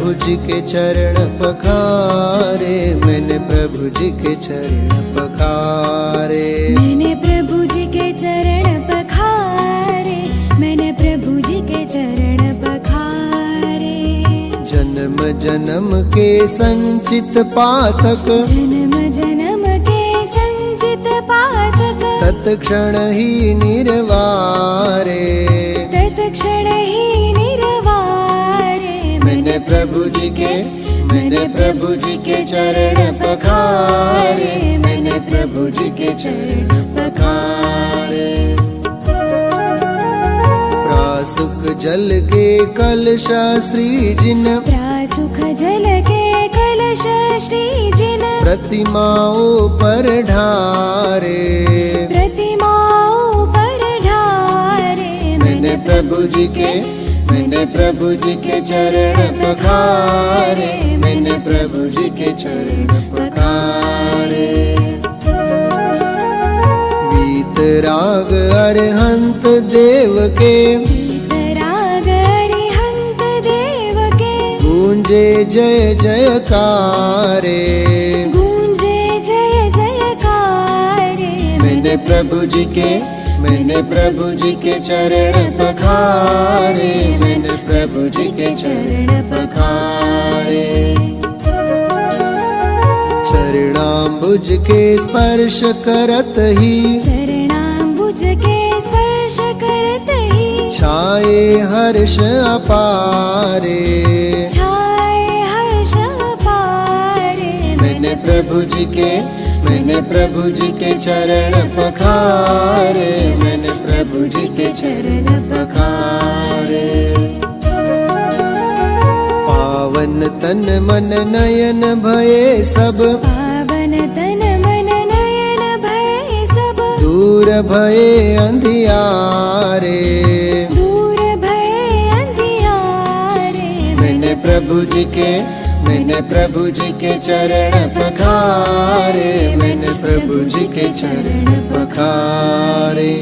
प्रभु जी के चरण पखारे, मैंने प्रभु जी के चरण पखारे। मैंने प्रभु जी के चरण पखारे, मैंने प्रभु जी के चरण पखारे। जन्म जन्म के संचित पातक, जन्म जन्म के संचित पातक, तत्क्षण ही निर्वारे, तत्क्षण ही निर्वारे। मैंने प्रभु जी के चरण पखारे, मैंने प्रभु जी के चरण पखारे। प्रासुक जल के कलश श्री जिन, प्रासुख जल के कलश श्री जिन, प्रतिमाओं पर ढारे, प्रतिमाओं पर ढारे। मैंने प्रभु जी के चरण पखारे, मैंने प्रभु जी के चरण पखारे। वीतराग अरहंत देव के, वीतराग अरिहंत देव के, गूंजे जय जयकारे, गूंजे जय जयकारे। मैंने प्रभु जी के चरण पखारे, मैंने प्रभु जी के चरण पखारे। चरणाम्बुज के स्पर्श करत ही, चरणाम्बुज के स्पर्श करत ही, छाए हर्ष अपारे, छाए हर्ष पारे। मैंने प्रभु जी के चरण पखारे, मैंने प्रभु जी के चरण पखारे। पावन तन मन नयन भये सब, पावन तन मन नयन भय सब, दूर भये अंधियारे, दूर भय अंधियारे। मैंने प्रभु जी के चरण पखारे, मैंने प्रभु जी के चरण पखारे।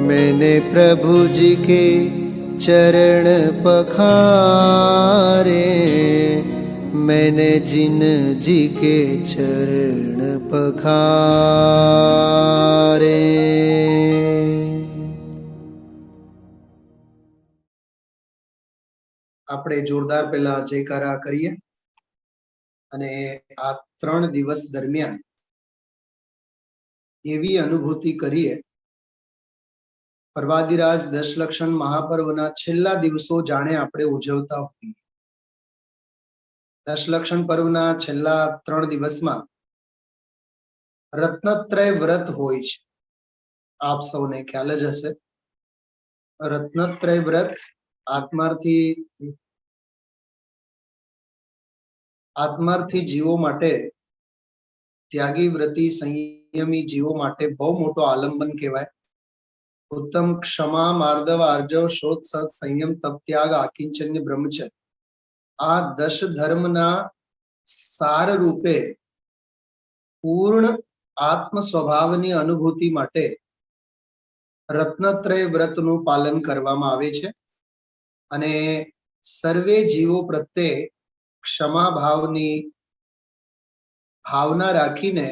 मैंने प्रभु जी के चरण पखारे, मैंने जिन जी के चरण पखारे। આપણે જોરદાર પહેલા જયકારા કરીએ અને આ 3 દિવસ દરમિયાન એવી અનુભૂતિ કરીએ પરવાદિરાજ દશલક્ષણ મહાપર્વના છેલ્લા દિવસો જાણે આપણે ઉજવતા હોઈએ। દશલક્ષણ પર્વના છેલ્લા 3 દિવસમાં રત્નત્રય વ્રત હોય છે। આપ સૌને ખ્યાલ જ હશે। રત્નત્રય વ્રત આત્માર્થી જીવો માટે, ત્યાગી વ્રતી સંયમી જીવો માટે બહુ મોટો આલંબન કહેવાય। ઉત્તમ ક્ષમા માર્દવ આર્જવ શોધ સત સંયમ તપ ત્યાગ આકિંચન્ય બ્રહ્મચર્ય, આ 10 ધર્મના સાર રૂપે પૂર્ણ આત્મ સ્વભાવની અનુભૂતિ માટે રત્નત્રય વ્રતનું પાલન કરવામાં આવે છે અને સર્વે જીવો પ્રત્યે ક્ષમા ભાવની ભાવના રાખીને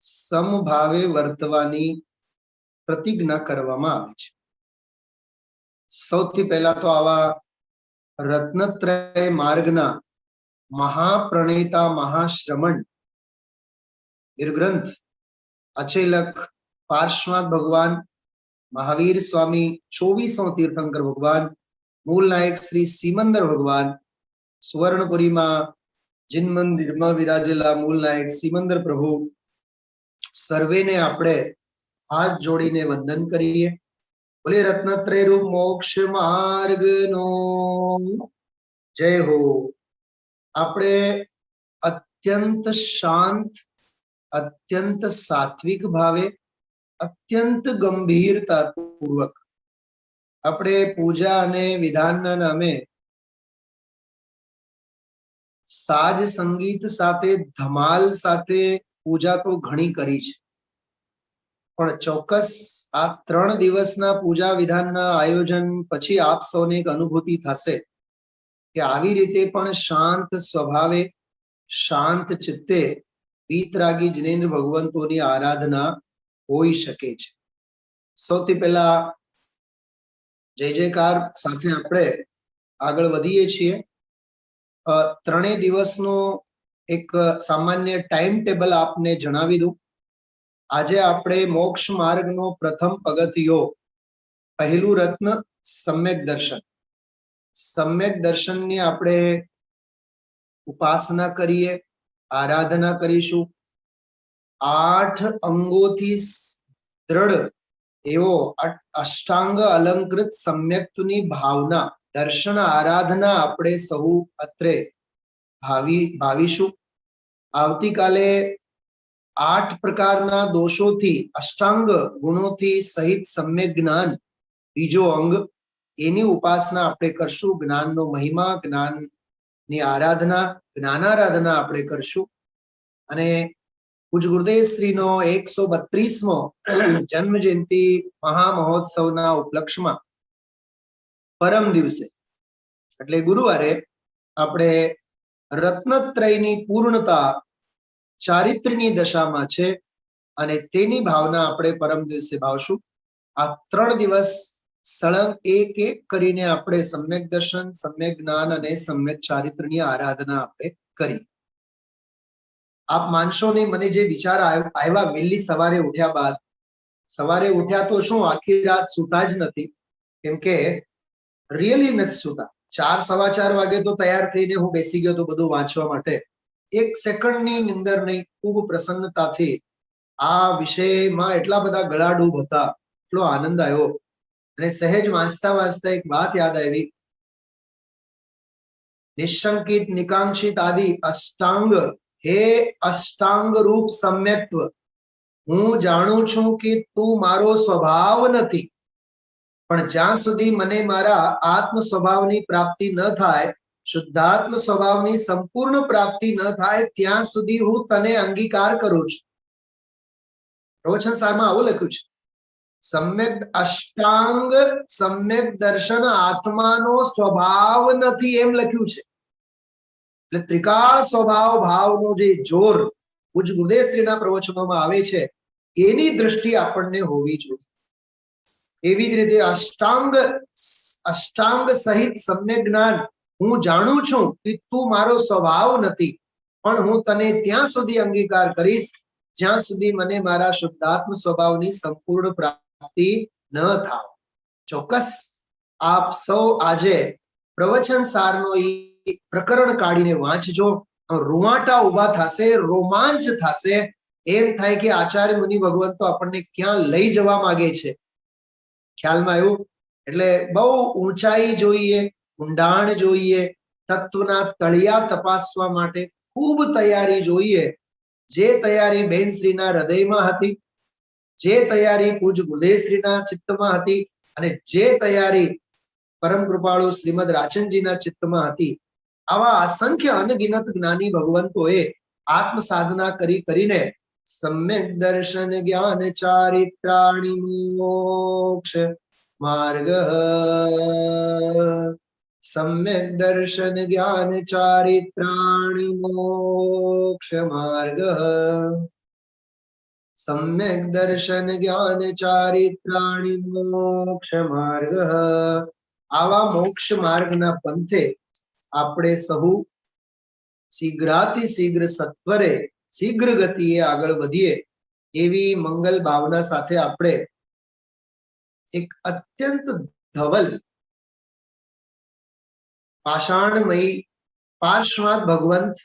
સમભાવે વર્તવાની પ્રતિજ્ઞા કરવામાં આવે છે। સૌથી પહેલા તો આવા રત્નત્રય માર્ગના મહાપ્રણેતા મહાશ્રમણ નિર્ગ્રંથ અચેલક પાર્શ્વનાથ ભગવાન, મહાવીર સ્વામી, 24મો તીર્થંકર ભગવાન, મૂળ નાયક શ્રી સિમંદર ભગવાન, સુવર્ણપુરીમાં જીન મંદિરમાં વિરાજેલા મૂળ નાયક સિમંદર પ્રભુ, સર્વેને આપણે હાથ જોડીને વંદન કરીએ। બોલે રત્નત્રય રૂપ મોક્ષ માર્ગનો જય હો। આપણે અત્યંત શાંત, અત્યંત સાત્વિક ભાવે, અત્યંત ગંભીરતા પૂર્વક આપણે પૂજા અને વિધાનના નામે સાજ સંગીત સાથે, ધમાલ સાથે પૂજા તો ઘણી કરી છે, પણ ચોક્કસ આ 3 દિવસના પૂજા વિધાનના આયોજન પછી આપ સૌને એક અનુભૂતિ થશે કે આવી રીતે પણ શાંત સ્વભાવે શાંત ચિત્તે વીતરાગી જિનેન્દ્ર ભગવંતોની આરાધના હોઈ શકે છે. સૌથી પહેલા જય જયકાર સાથે આપણે આગળ વધીએ છીએ. ત્રણેય દિવસનો એક સામાન્ય ટાઈમ ટેબલ આપને જણાવી દઉં. આજે આપણે મોક્ષ માર્ગનો પ્રથમ પગથિયો, પહેલું રત્ન સમ્યક દર્શન. સમ્યક દર્શનની આપણે ઉપાસના કરીએ, આરાધના કરીશું. 8 અંગોથી દ્રઢ એવો અષ્ટાંગ અલંકૃત સમ્યક્તની ભાવના, દર્શન આરાધના આપણે સહુ અત્રે ભાવીશું. આવતીકાલે 8 પ્રકારના દોષોથી, અષ્ટાંગ ગુણોથી સહિત સમ્યક જ્ઞાન, બીજો અંગ, એની ઉપાસના આપણે કરશું. જ્ઞાનનો મહિમા, જ્ઞાનની આરાધના, જ્ઞાનારાધના આપણે કરશું. અને પૂજ ગુરુદેવ શ્રીનો 132મો જન્મ જયંતિ મહામહોત્સવના ઉપલક્ષમાં પરમ દિવસે એટલે ગુરુવારે આપણે રત્નત્રયની પૂર્ણતા ચારિત્ર્યની દશામાં છે અને તેની ભાવના આપણે પરમ દિવસે ભાવશું. આ 3 દિવસ સળંગ એક કરીને આપણે સમ્યક દર્શન, સમ્યક જ્ઞાન અને સમ્યક ચારિત્ર્યની આરાધના આપણે કરી. આપ માનશો નહીં, મને જે વિચાર આવ્યા વહેલી સવારે ઉઠ્યા બાદ, સવારે ઉઠ્યા તો શું આખી રાત સૂતા જ નથી, કેમ કે રિયલી નથી સૂતા. 4 સવા 4 વાગે તો તૈયાર થઈને હું બેસી ગયો તો બધું વાંચવા માટે. 1 સેકન્ડની નિંદર નહીં, ખૂબ પ્રસન્નતાથી આ વિષયમાં એટલા બધા ગળાડૂબ હતા, એટલો આનંદ આવ્યો. અને સહેજ વાંચતા વાંચતા એક વાત યાદ આવી. નિશંકિત નિકાંક્ષિત આદિ અષ્ટાંગ, હે અષ્ટાંગ રૂપ સમ્યક્ત્વ, હું જાણું છું કે તું મારો સ્વભાવ નથી, પણ જ્યાં સુધી મને મારા આત્મ સ્વભાવની પ્રાપ્તિ ન થાય, શુદ્ધાત્મ સ્વભાવની સંપૂર્ણ પ્રાપ્તિ ન થાય, ત્યાં સુધી હું તને અંગીકાર કરું છું. પ્રવચન સારમાં આવું લખ્યું છે. સમ્યક અષ્ટાંગ સમ્યક દર્શન આત્માનો સ્વભાવ નથી એમ લખ્યું છે. એટલે ત્રિકાળ સ્વભાવ ભાવનો જે જોર પૂજ ગુરુદેવ શ્રીના પ્રવચનોમાં આવે છે, એની દ્રષ્ટિ આપણને હોવી જોઈએ. એવી જ રીતે અષ્ટાંગ સહિત સમ્યક જ્ઞાન, હું જાણું છું કે તું મારો સ્વભાવ નથી, પણ હું તને ત્યાં સુધી અંગીકાર કરીશ જ્યાં સુધી મને મારા શુદ્ધાત્મ સ્વભાવની સંપૂર્ણ પ્રાપ્તિ ન થાય. ચોક્કસ આપ સૌ આજે પ્રવચન સારનો એ પ્રકરણ કાઢીને વાંચજો. રૂવાટા ઉભા થશે, રોમાંચ થશે. એમ થાય કે આચાર્ય મુનિ ભગવંતો આપણને ક્યાં લઈ જવા માંગે છે, ખ્યાલમાં આવ્યું. એટલે બહુ ઊંચાઈ જોઈએ, ઊંડાણ જોઈએ, તત્વના તળિયા તપાસવા માટે ખૂબ તૈયારી જોઈએ. જે તૈયારી બેન શ્રીના હૃદયમાં હતી, જે તૈયારી પૂજ ગુરુદેવ શ્રીના ચિત્તમાં હતી, અને જે તૈયારી પરમ કૃપાળુ શ્રીમદ રાજનજીના ચિત્તમાં હતી, આવા અસંખ્ય અનગિનત જ્ઞાની ભગવંતોએ આત્મ સાધના કરીને સમ્યક દર્શન જ્ઞાન ચારિત્રાણિ મોક્ષ માર્ગ, સમ્યક દર્શન જ્ઞાન ચારિત્રાણિ મોક્ષ માર્ગ, સમ્યક દર્શન જ્ઞાન ચારિત્રાણિ મોક્ષ માર્ગ. આવા મોક્ષ માર્ગના પંથે આપણે સહુ શીઘ્રાતિ શીઘ્ર સત્વરે શીઘ્ર ગતિએ આગળ વધીએ એવી મંગલ ભાવના સાથે આપણે એક અત્યંત ધવલ પાષાણમયી પાર્શ્વાદ ભગવંત,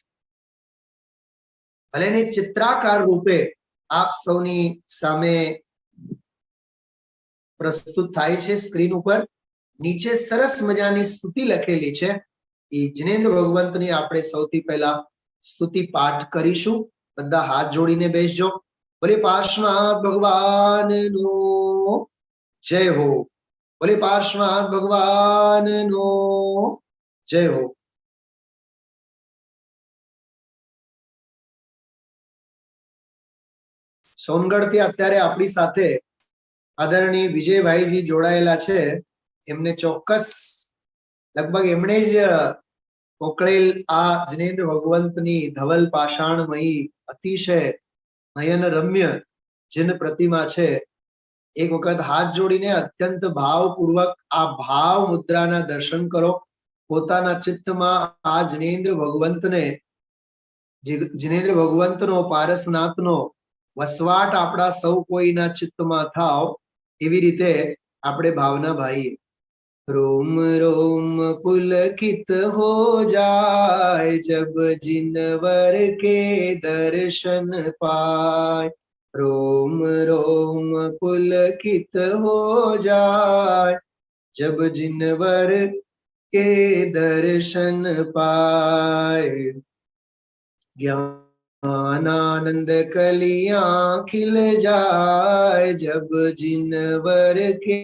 ભલે ને ચિત્રાકાર રૂપે આપ સૌની સામે પ્રસ્તુત થાય છે સ્ક્રીન ઉપર. નીચે સરસ મજાની સ્તુતિ લખેલી છે. એ જિનેન્દ્ર ભગવંતની આપણે સૌથી પહેલા સ્તુતિ પાઠ કરીશું. બધા હાથ જોડીને બેસજો. બોલે પાર્શ્વનાથ ભગવાનનો જય હો, બોલે પાર્શ્વનાથ ભગવાનનો જય હો. સોનગઢ થી અત્યારે આપણી સાથે આદરણીય વિજયભાઈજી જોડાયેલા છે. એમને ચોક્કસ લગભગ એમણે જ કોકળેલ આ જિનેન્દ્ર ભગવંતની ધવલ પાષાણમયી અતિશય નયન રમ્ય જીન પ્રતિમા છે, એક વખત હાથ જોડીને અત્યંત ભાવપૂર્વક આ ભાવ મુદ્રાના દર્શન કરો. પોતાના ચિત્તમાં આ જિનેન્દ્ર ભગવંતનો પારસનાથનો વસવાટ આપણા સૌ કોઈના ચિત્તમાં થાવ, એવી રીતે આપણે ભાવના ભાઈએ. रोम रोम पुलकित हो जाए जब जिनवर के दर्शन पाए. रोम रोम पुलकित हो जाए जब जिनवर के दर्शन पाए. ज्ञानानंद कलियां खिल जाए जब जिनवर के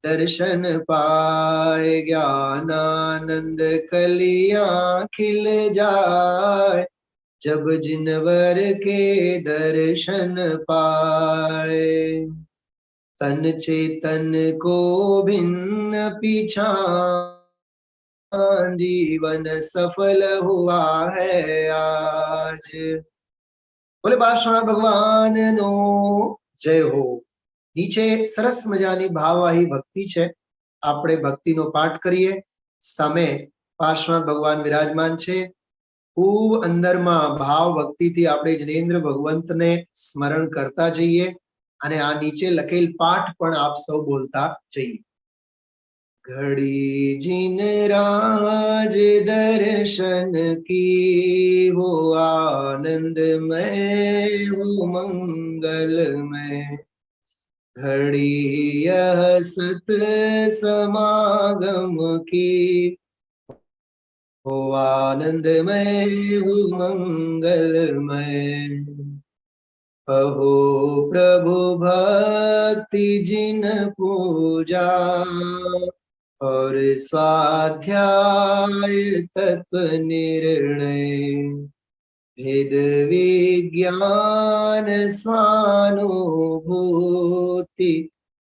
दर्शन पाए. ज्ञानानंद कलियां खिल जाए जब जिनवर के दर्शन पाए. तन चेतन को भिन्न पीछान जीवन सफल हुआ है आज. बोले पार्श्वनाथ भगवान नो जय हो. નીચે સરસ મજાની ભાવવાહી ભક્તિ છે, આપણે ભક્તિનો પાઠ કરીએ. સામે પાર્શ્વનાથ ભગવાન વિરાજમાન છે. ખૂબ અંદરમાં ભાવ ભક્તિથી આપણે જિનેન્દ્ર ભગવંતને સ્મરણ કરતા જઈએ અને આ નીચે લખેલ પાઠ પણ આપ સૌ બોલતા જઈએ. ઘડી જીન રાજ દર્શન की हो आनंदमय हो मंगलमय. घड़ी यह सत समागम की हो आनंदमय हो मंगलमय. अहो प्रभु भक्ति जिन पूजा और स्वाध्याय तत्व निर्णय. भेद विज्ञान स्वानुभूति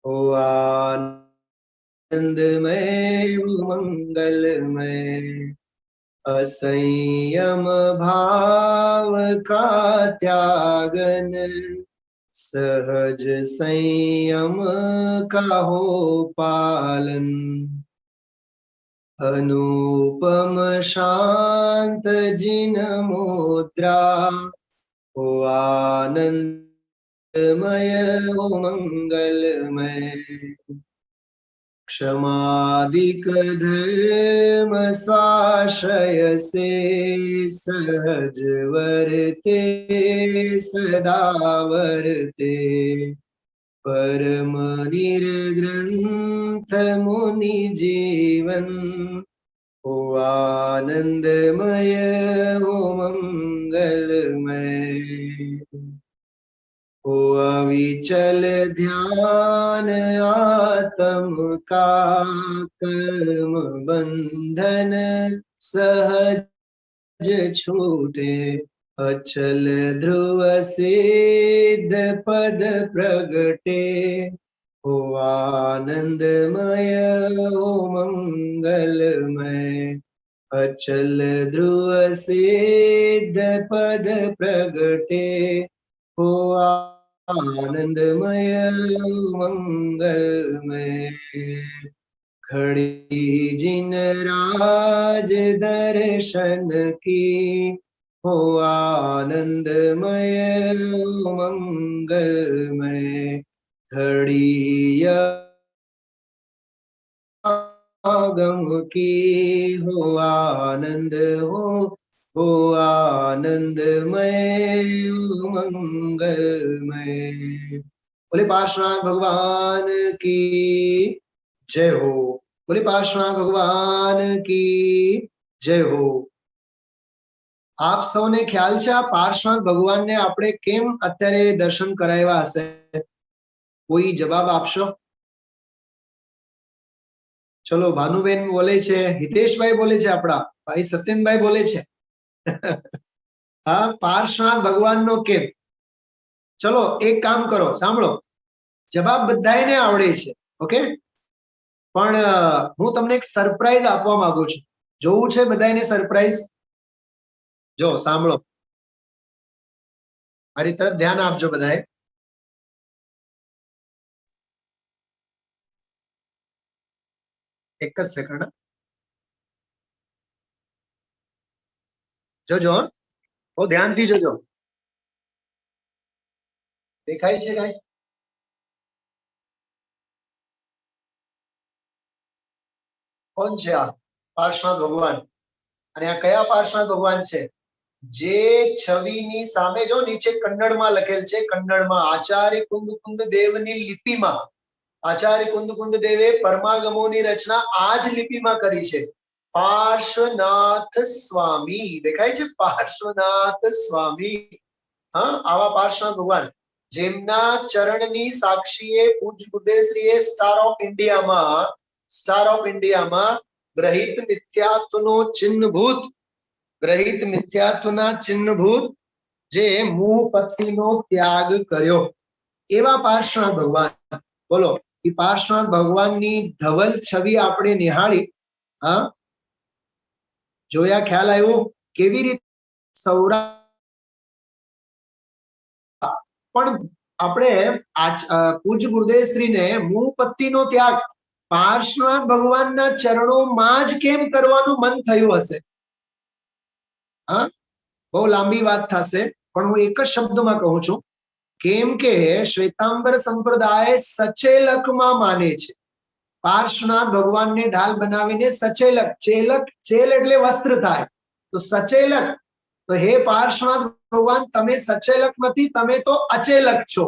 हो आनंदमय मंगलमय. असंयम भाव का त्यागन सहज संयम का हो पालन. अनुपम शांत जिन मुद्रा हो आनंदमय हो मंगलमय. क्षमादिक धर्म स्वाश्रय से सहज वर्ते सदा वर्ते. परम निर्ग्रंथ मुनि जीवन हो आनंदमय हो मंगलमय. हो अविचल ध्यान आत्म का कर्म बंधन सहज छूटे. अचल ध्रुव सिद्ध पद प्रगटे हो आनंदमय हो मंगलमय. अचल ध्रुव सिद्ध पद प्रगटे हो आनंदमय मंगलमय. खड़ी जिन राज दर्शन की हो आनंदमय मंगलमय. घड़ी आगम की हो आनंद हो आनंदमय मंगलमय. बोले पार्श्वनाथ भगवान की जय हो. बोले पार्श्वनाथ भगवान की जय हो. આપ સૌને ખ્યાલ છે આ પાર્શ્વનાથ ભગવાનને આપણે કેમ અત્યારે દર્શન કરાવ્યા હશે? કોઈ જવાબ આપશો? ચલો, ભાનુબેન બોલે છે, હિતેશભાઈ બોલે છે, આપણા ભાઈ સત્યનભાઈ બોલે છે. હા, પાર્શ્વનાથ ભગવાનનો કેમ? ચલો એક કામ કરો, સાંભળો, જવાબ બધાને આવડે છે, ઓકે, પણ હું તમને એક સરપ્રાઈઝ આપવા માંગુ છું. જોવું છે બધાને સરપ્રાઈઝ? જો સાંભળો, મારી તરફ ધ્યાન આપજો બધાએ. એક જ સેકન્ડ જોજો, બહુ ધ્યાનથી જોજો. દેખાય છે કઈ? કોણ છે આ? પાર્શ્વનાથ ભગવાન. અને આ કયા પાર્શ્વનાથ ભગવાન છે? જે છવિની સામે જો નીચે કન્નડમાં લખેલ છે, કન્નડમાં આચાર્ય કુંદ કુંદ દેવની લિપિમાં, આચાર્ય કુંદ કુંદ દેવે પરમાગમોની રચના આ જ લિપિમાં કરી છે. પાર્શ્વનાથ સ્વામી દેખાય છે? પાર્શ્વનાથ સ્વામી. હા, આવા પાર્શ્વનાથ ભગવાન જેમના ચરણની સાક્ષીએ પૂજ્ય ગુરુદેવશ્રીએ સ્ટાર ઓફ ઇન્ડિયામાં ગ્રહિત મિથ્યાત્વનો ચિહ્નભૂત, ગ્રહિત મિથ્યાત્વના ચિહ્નભૂત જે મોહ પત્તીનો ત્યાગ કર્યો, એવા પાર્શ્વનાથ ભગવાન. બોલો, એ પાર્શ્વનાથ ભગવાનની ધવલ છવિ આપણે નિહાળી. હા, જોયા? ખ્યાલ આવ્યો કેવી રીતે સૌરાષ્ટ્ર પણ આપણે પૂજ્ય ગુરુદેવશ્રીને મોહ પત્તીનો ત્યાગ પાર્શ્વનાથ ભગવાનના ચરણોમાં જ કેમ કરવાનું મન થયું હશે? હા, બહુ લાંબી વાત થશે, પણ હું એક જ શબ્દમાં કહું છું. કેમ કે શ્વેતાંબર સંપ્રદાય સચેલકમાં માને છે. પાર્શ્વનાથ ભગવાનને ઢાલ બનાવીને સચેલક, ચેલક, ચેલ એટલે વસ્ત્ર થાય, તો સચેલક. તો હે પાર્શ્વનાથ ભગવાન, તમે સચેલક નથી, તમે તો અચેલક છો.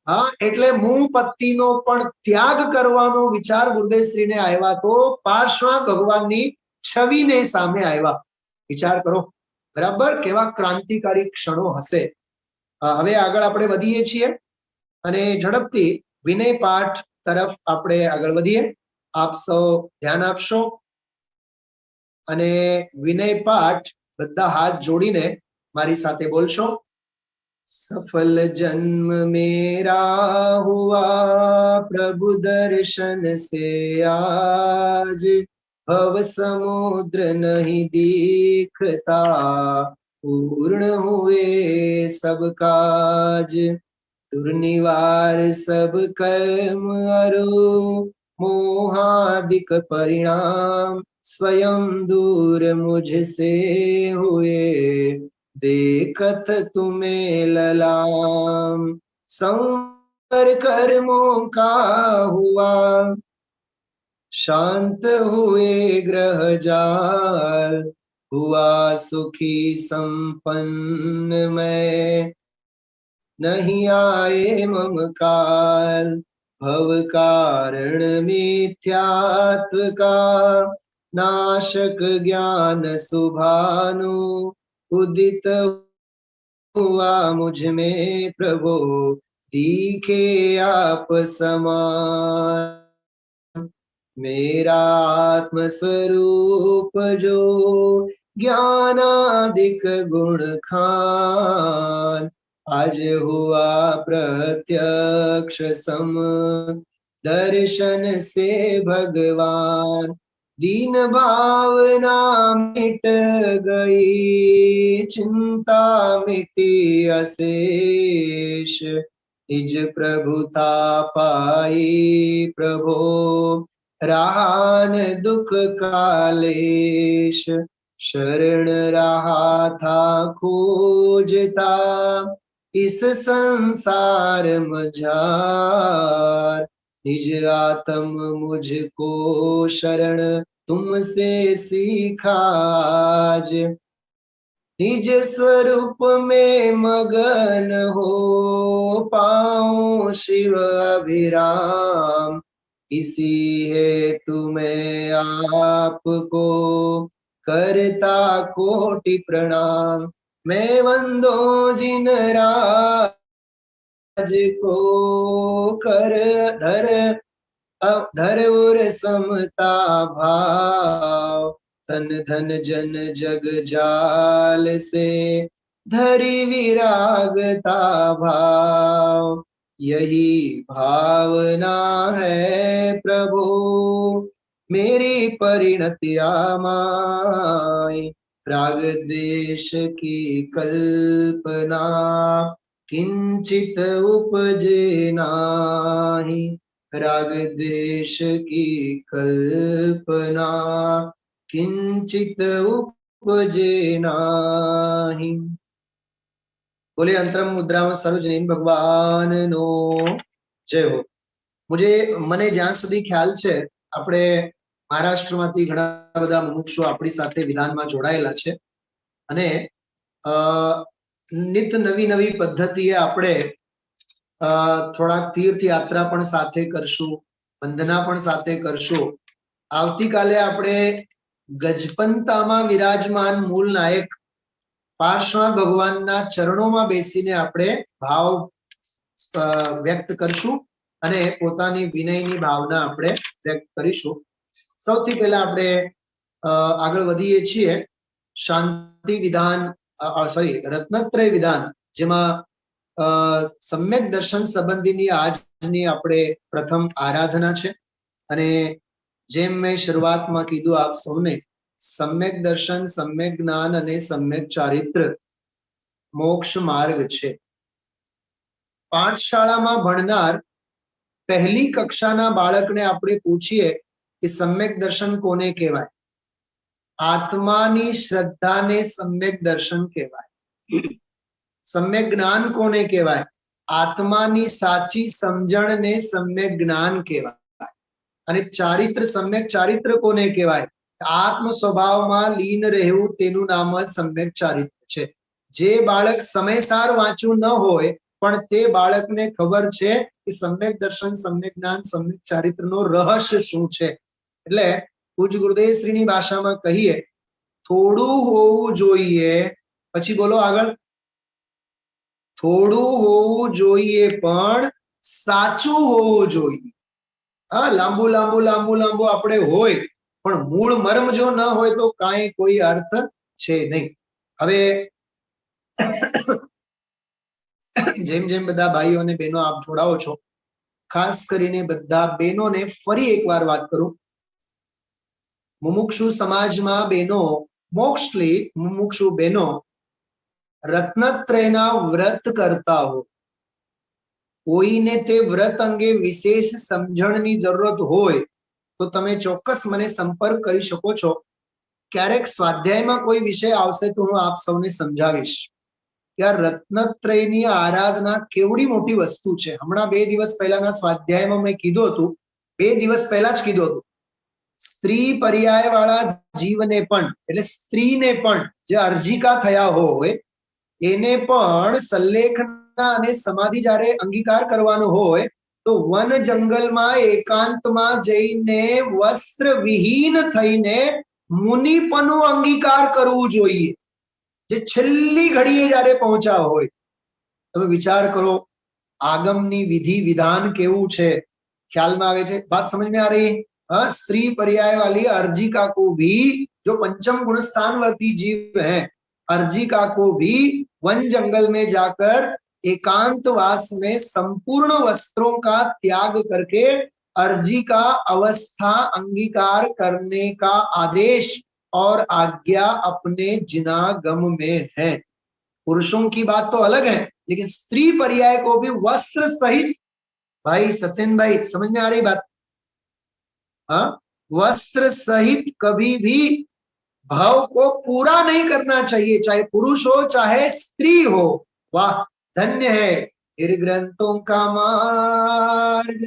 હા, એટલે મૂળ પત્તીનો પણ ત્યાગ કરવાનો વિચાર ગુરુદેવશ્રીને આવ્યા, તો પાર્શ્વનાથ ભગવાનની છવિને સામે આવ્યા. વિચાર કરો, બરાબર? કેવા ક્રાંતિકારી ક્ષણો હશે. હવે આગળ આપણે વધીએ છીએ અને ઝડપથી વિનય પાઠ તરફ આપણે આગળ વધીએ. આપ સૌ ધ્યાન આપશો અને વિનય પાઠ બધા હાથ જોડીને મારી સાથે બોલશો. सफल जन्म मेरा हुआ प्रभु दर्शन से आज, भव समुद्र नहीं दिखता, पूर्ण हुए सब काज, दुर्निवार सब कर्म अरु, मोहादिक परिणाम, स्वयं दूर मुझसे हुए, देखत तुम्हें ललाम, संवर कर्मों का हुआ, शांत हुए ग्रह जाल, हुआ सुखी संपन्न मैं, नहीं आए मम काल, भव कारण मिथ्यात्व का, नाशक ज्ञान सुभानु, उदित हुआ मुझ में प्रभो, दिखे आप समान, मेरा आत्म स्वरूप जो ज्ञानादिक गुण खान, आज हुआ प्रत्यक्ष सम दर्शन से भगवान, दीन भावना मिट गई, चिंता मिटी अशेष, निज प्रभुता पाई प्रभो, रान दुख कालेश, शरण रहा था खोजता, इस संसार मझार, निज आत्म मुझको शरण तुमसे सीखा आज, निज स्वरूप में मगन हो पाऊं शिव अभिराम, इसी हेतु मैं आपको करता कोटि प्रणाम, मैं वंदो जिन राज को कर धर और समता भाव, तन धन जन जग जाल से धरि विरागता भाव, यही भावना है प्रभु मेरी परिणति आमाय। राग द्वेष की कल्पना किंचित उपजे नाही। राग द्वेष की कल्पना किंचित उपजे नाही। बोले अंतरम मुद्रा में सर्वजनीन भगवान नो जय हो। मुझे मने ज्यां सुधी ख्याल छे આપણે મહારાષ્ટ્રમાંથી ઘણા બધા મુમુક્ષુ આપણી સાથે વિધાનમાં જોડાયેલા છે અને નિત નવી નવી પદ્ધતિએ આપણે થોડાક તીર્થ યાત્રા પણ સાથે કરશું, વંદના પણ સાથે કરશું। આવતીકાલે આપણે ગજપંતામાં વિરાજમાન મૂળ નાયક પાર્શ્વનાથ ભગવાનના ચરણોમાં બેસીને આપણે ભાવ વ્યક્ત કરશું અને પોતાની વિનયની ભાવના આપણે વ્યક્ત કરીશું। સૌથી પહેલા આપણે આગળ વધીએ છીએ શાંતિ વિધાન રત્નત્રય વિધાન, જેમાં સમ્યક દર્શન સંબંધીની આજની આપણે પ્રથમ આરાધના છે અને જેમ મેં શરૂઆતમાં કીધું આપ સૌને, સમ્યક દર્શન, સમ્યક જ્ઞાન અને સમ્યક ચારિત્ર મોક્ષ માર્ગ છે। પાઠશાળામાં ભણનાર પહેલી કક્ષાના બાળકને આપણે પૂછીએ કે સમ્યક દર્શન કોને કહેવાય? આત્માની શ્રદ્ધાને સમ્યક દર્શન કહેવાય। સમ્યક જ્ઞાન કોને કહેવાય? આત્માની સાચી સમજણને સમ્યક જ્ઞાન કહેવાય। અને ચારિત્ર, સમ્યક ચારિત્ર કોને કહેવાય? આત્મ સ્વભાવમાં લીન રહેવું, તેનું નામ જ સમ્યક ચારિત્ર છે। જે બાળક સમયસાર વાંચ્યું ન હોય પણ તે બાળકને ખબર છે કે સમ્યક દર્શન, સમ્યક જ્ઞાન, સમ્યક ચારિત્રનો રહસ્ય શું છે। એટલે પૂજ્ય ગુરુદેવ શ્રીની ભાષામાં કહીએ, થોડું હોવું જોઈએ, પછી બોલો આગળ, થોડું હોવું જોઈએ પણ સાચું હોવું જોઈએ। હા, લાંબુ લાંબુ લાંબુ લાંબુ આપણે હોય પણ મૂળ મર્મ જો ન હોય તો કાંઈ કોઈ અર્થ છે નહીં। હવે જેમ જેમ બધા ભાઈઓ અને બહેનો આપ જોડાઓ છો, ખાસ કરીને બધા બહેનોને ફરી એકવાર વાત કરું, મુમુક્ષુ સમાજમાં બહેનો, મોસ્ટલી મુમુક્ષુ બહેનો રત્નત્રયના વ્રત કરતા હો, કોઈને તે વ્રત અંગે વિશેષ સમજણની જરૂરત હોય તો તમે ચોક્કસ મને સંપર્ક કરી શકો છો। ક્યારેક સ્વાધ્યાયમાં કોઈ વિષય આવશે તો હું આપ સૌને સમજાવીશ કે આ રત્નત્રયની આરાધના કેવડી મોટી વસ્તુ છે। હમણાં 2 દિવસ પહેલાના સ્વાધ્યાયમાં મેં કીધું હતું, 2 દિવસ પહેલા જ કીધું હતું, સ્ત્રી પર્યાય વાળા જીવને પણ, એટલે સ્ત્રીને પણ જે અર્જિકા થયા હોય એને પણ સલ્લેખના અને સમાધિ જ્યારે અંગીકાર કરવાનો હોય તો વન જંગલમાં એકાંતમાં જઈને વસ્ત્ર વિહીન થઈને મુનિપનું અંગીકાર કરવું જોઈએ, જે છેલ્લી ઘડીએ જ્યારે પહોંચ્યા હોય। તમે વિચાર કરો, આગમની વિધિ વિધાન કેવું છે, ખ્યાલમાં આવે છે? बात समझ में आ रही है? हाँ, स्त्री पर्याय वाली अर्जिका को भी, जो पंचम गुण स्थानवर्ती जीव है, अर्जिका को भी वन जंगल में जाकर एकांतवास में संपूर्ण वस्त्रों का त्याग करके अर्जिका अवस्था अंगीकार करने का आदेश और आज्ञा अपने जिनागम में है। पुरुषों की बात तो अलग है, लेकिन स्त्री पर्याय को भी वस्त्र सहित, भाई सत्यन भाई समझ में आ रही बात? हाँ, वस्त्र सहित कभी भी भाव को पूरा नहीं करना चाहिए, चाहे पुरुष हो चाहे स्त्री हो। वाह, धन्य है निर्ग्रंथों का मार्ग,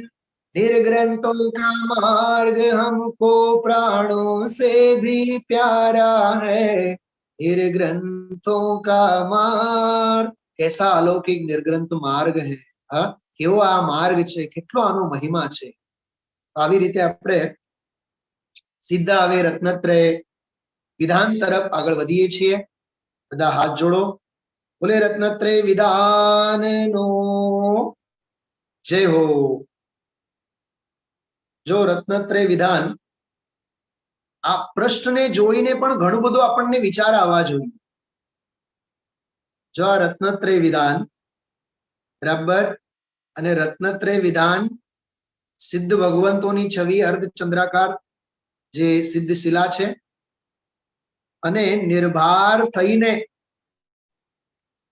निर्ग्रंथों का मार्ग हमको प्राणों से भी प्यारा है। निर्ग्रंथों का मार्ग, कैसा अलौकिक निर्ग्रंथ मार्ग है। हाँ, કેવો આ માર્ગ છે, કેટલો આનો મહિમા છે। આવી રીતે આપણે સીધા હવે રત્નત્રય વિધાન તરફ આગળ વધીએ છીએ। બધા હાથ જોડો, બોલે રત્નત્રય વિધાનનો જય હો। જો રત્નત્રય વિધાન, આ પ્રશ્નને જોઈને પણ ઘણું બધું આપણને વિચાર આવવા જોઈએ। જો આ રત્નત્રય વિધાન બરાબર, અને રત્નત્રય વિધાન સિદ્ધ ભગવંતોની છવિ અર્ધચંદ્રાકાર, જે સિદ્ધશિલા છે અને નિર્ભાર થઈને